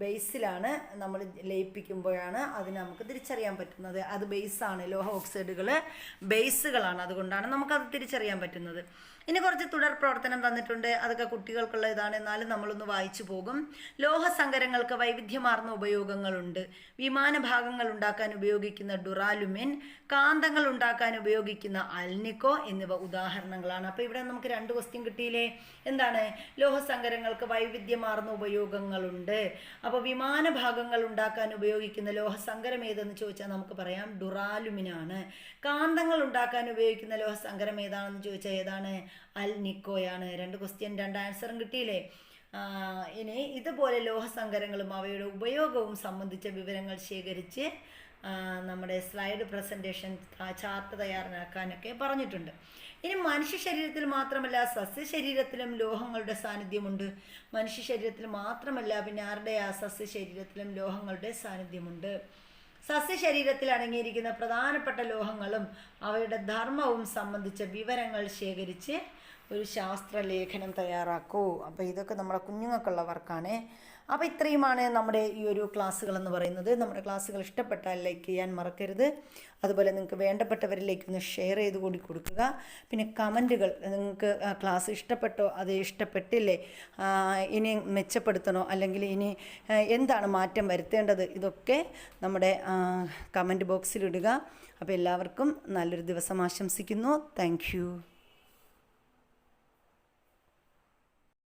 ബേസിലാണ് നമ്മൾ ലയിപ്പിക്കുമ്പോഴാണ് അതിന് നമുക്ക് തിരിച്ചറിയാൻ പറ്റുന്നത്. അത് ബേസാണ്, ലോഹ ഓക്സൈഡുകൾ ബേസുകളാണ്, അതുകൊണ്ടാണ് നമുക്കത് തിരിച്ചറിയാൻ പറ്റുന്നത്. ഇനി കുറച്ച് തുടർ പ്രവർത്തനം തന്നിട്ടുണ്ട്, അതൊക്കെ കുട്ടികൾക്കുള്ള ഇതാണ്, എന്നാലും നമ്മളൊന്ന് വായിച്ചു പോകും. ലോഹസങ്കരങ്ങൾക്ക് വൈവിധ്യമാർന്ന ഉപയോഗങ്ങളുണ്ട്. വിമാന ഭാഗങ്ങൾ ഉണ്ടാക്കാൻ ഉപയോഗിക്കുന്ന ഡുറാലുമിൻ, കാന്തങ്ങൾ ഉണ്ടാക്കാൻ ഉപയോഗിക്കുന്ന അൽനിക്കോ എന്നിവ ഉദാഹരണങ്ങളാണ്. അപ്പോൾ ഇവിടെ നമുക്ക് 2 ക്വസ്റ്റ്യൻ കിട്ടിയില്ലേ? എന്താണ്? ലോഹസങ്കരങ്ങൾക്ക് വൈവിധ്യമാർന്ന ഉപയോഗങ്ങളുണ്ട്. അപ്പോൾ വിമാന ഭാഗങ്ങൾ ഉണ്ടാക്കാൻ ഉപയോഗിക്കുന്ന ലോഹസങ്കരം ഏതെന്ന് ചോദിച്ചാൽ നമുക്ക് പറയാം ഡുറാലുമിനാണ്. കാന്തങ്ങൾ ഉണ്ടാക്കാൻ ഉപയോഗിക്കുന്ന ലോഹസങ്കരം ഏതാണെന്ന് ചോദിച്ചാൽ ഏതാണ്? അൽനിക്കോയാണ്. 2 ക്വസ്റ്റ്യൻ 2 ആൻസറും കിട്ടിയില്ലേ? ഇനി ഇതുപോലെ ലോഹസങ്കരങ്ങളും അവയുടെ ഉപയോഗവും സംബന്ധിച്ച വിവരങ്ങൾ ശേഖരിച്ച് നമ്മുടെ സ്ലൈഡ് പ്രസൻറ്റേഷൻ ചാർട്ട് തയ്യാറാക്കാനൊക്കെ പറഞ്ഞിട്ടുണ്ട്. ഇനി മനുഷ്യ ശരീരത്തിൽ മാത്രമല്ല സസ്യശരീരത്തിലും ലോഹങ്ങളുടെ സാന്നിധ്യമുണ്ട്. മനുഷ്യ ശരീരത്തിൽ മാത്രമല്ല, പിന്നെ ആരുടെയാ? സസ്യശരീരത്തിലും ലോഹങ്ങളുടെ സാന്നിധ്യമുണ്ട്. സസ്യശരീരത്തിൽ അടങ്ങിയിരിക്കുന്ന പ്രധാനപ്പെട്ട ലോഹങ്ങളും അവയുടെ ധർമ്മവും സംബന്ധിച്ച വിവരങ്ങൾ ശേഖരിച്ച് ഒരു ശാസ്ത്രലേഖനം തയ്യാറാക്കൂ. അപ്പോൾ ഇതൊക്കെ നമ്മുടെ കുഞ്ഞുങ്ങൾക്കുള്ള വർക്കാണ്. അപ്പോൾ ഇത്രയുമാണ് നമ്മുടെ ഈ ഒരു ക്ലാസ്സുകൾ എന്ന് പറയുന്നത്. നമ്മുടെ ക്ലാസ്സുകൾ ഇഷ്ടപ്പെട്ടാൽ ലൈക്ക് ചെയ്യാൻ മറക്കരുത്. അതുപോലെ നിങ്ങൾക്ക് വേണ്ടപ്പെട്ടവരിലേക്ക് ഒന്ന് ഷെയർ ചെയ്ത് കൂടി കൊടുക്കുക. പിന്നെ കമൻറ്റുകൾ, നിങ്ങൾക്ക് ക്ലാസ് ഇഷ്ടപ്പെട്ടോ, അത് ഇഷ്ടപ്പെട്ടില്ലേ, ഇനി മെച്ചപ്പെടുത്തണോ, അല്ലെങ്കിൽ ഇനി എന്താണ് മാറ്റം വരുത്തേണ്ടത്, ഇതൊക്കെ നമ്മുടെ കമൻറ്റ് ബോക്സിലിടുക. അപ്പോൾ എല്ലാവർക്കും നല്ലൊരു ദിവസം ആശംസിക്കുന്നു. താങ്ക്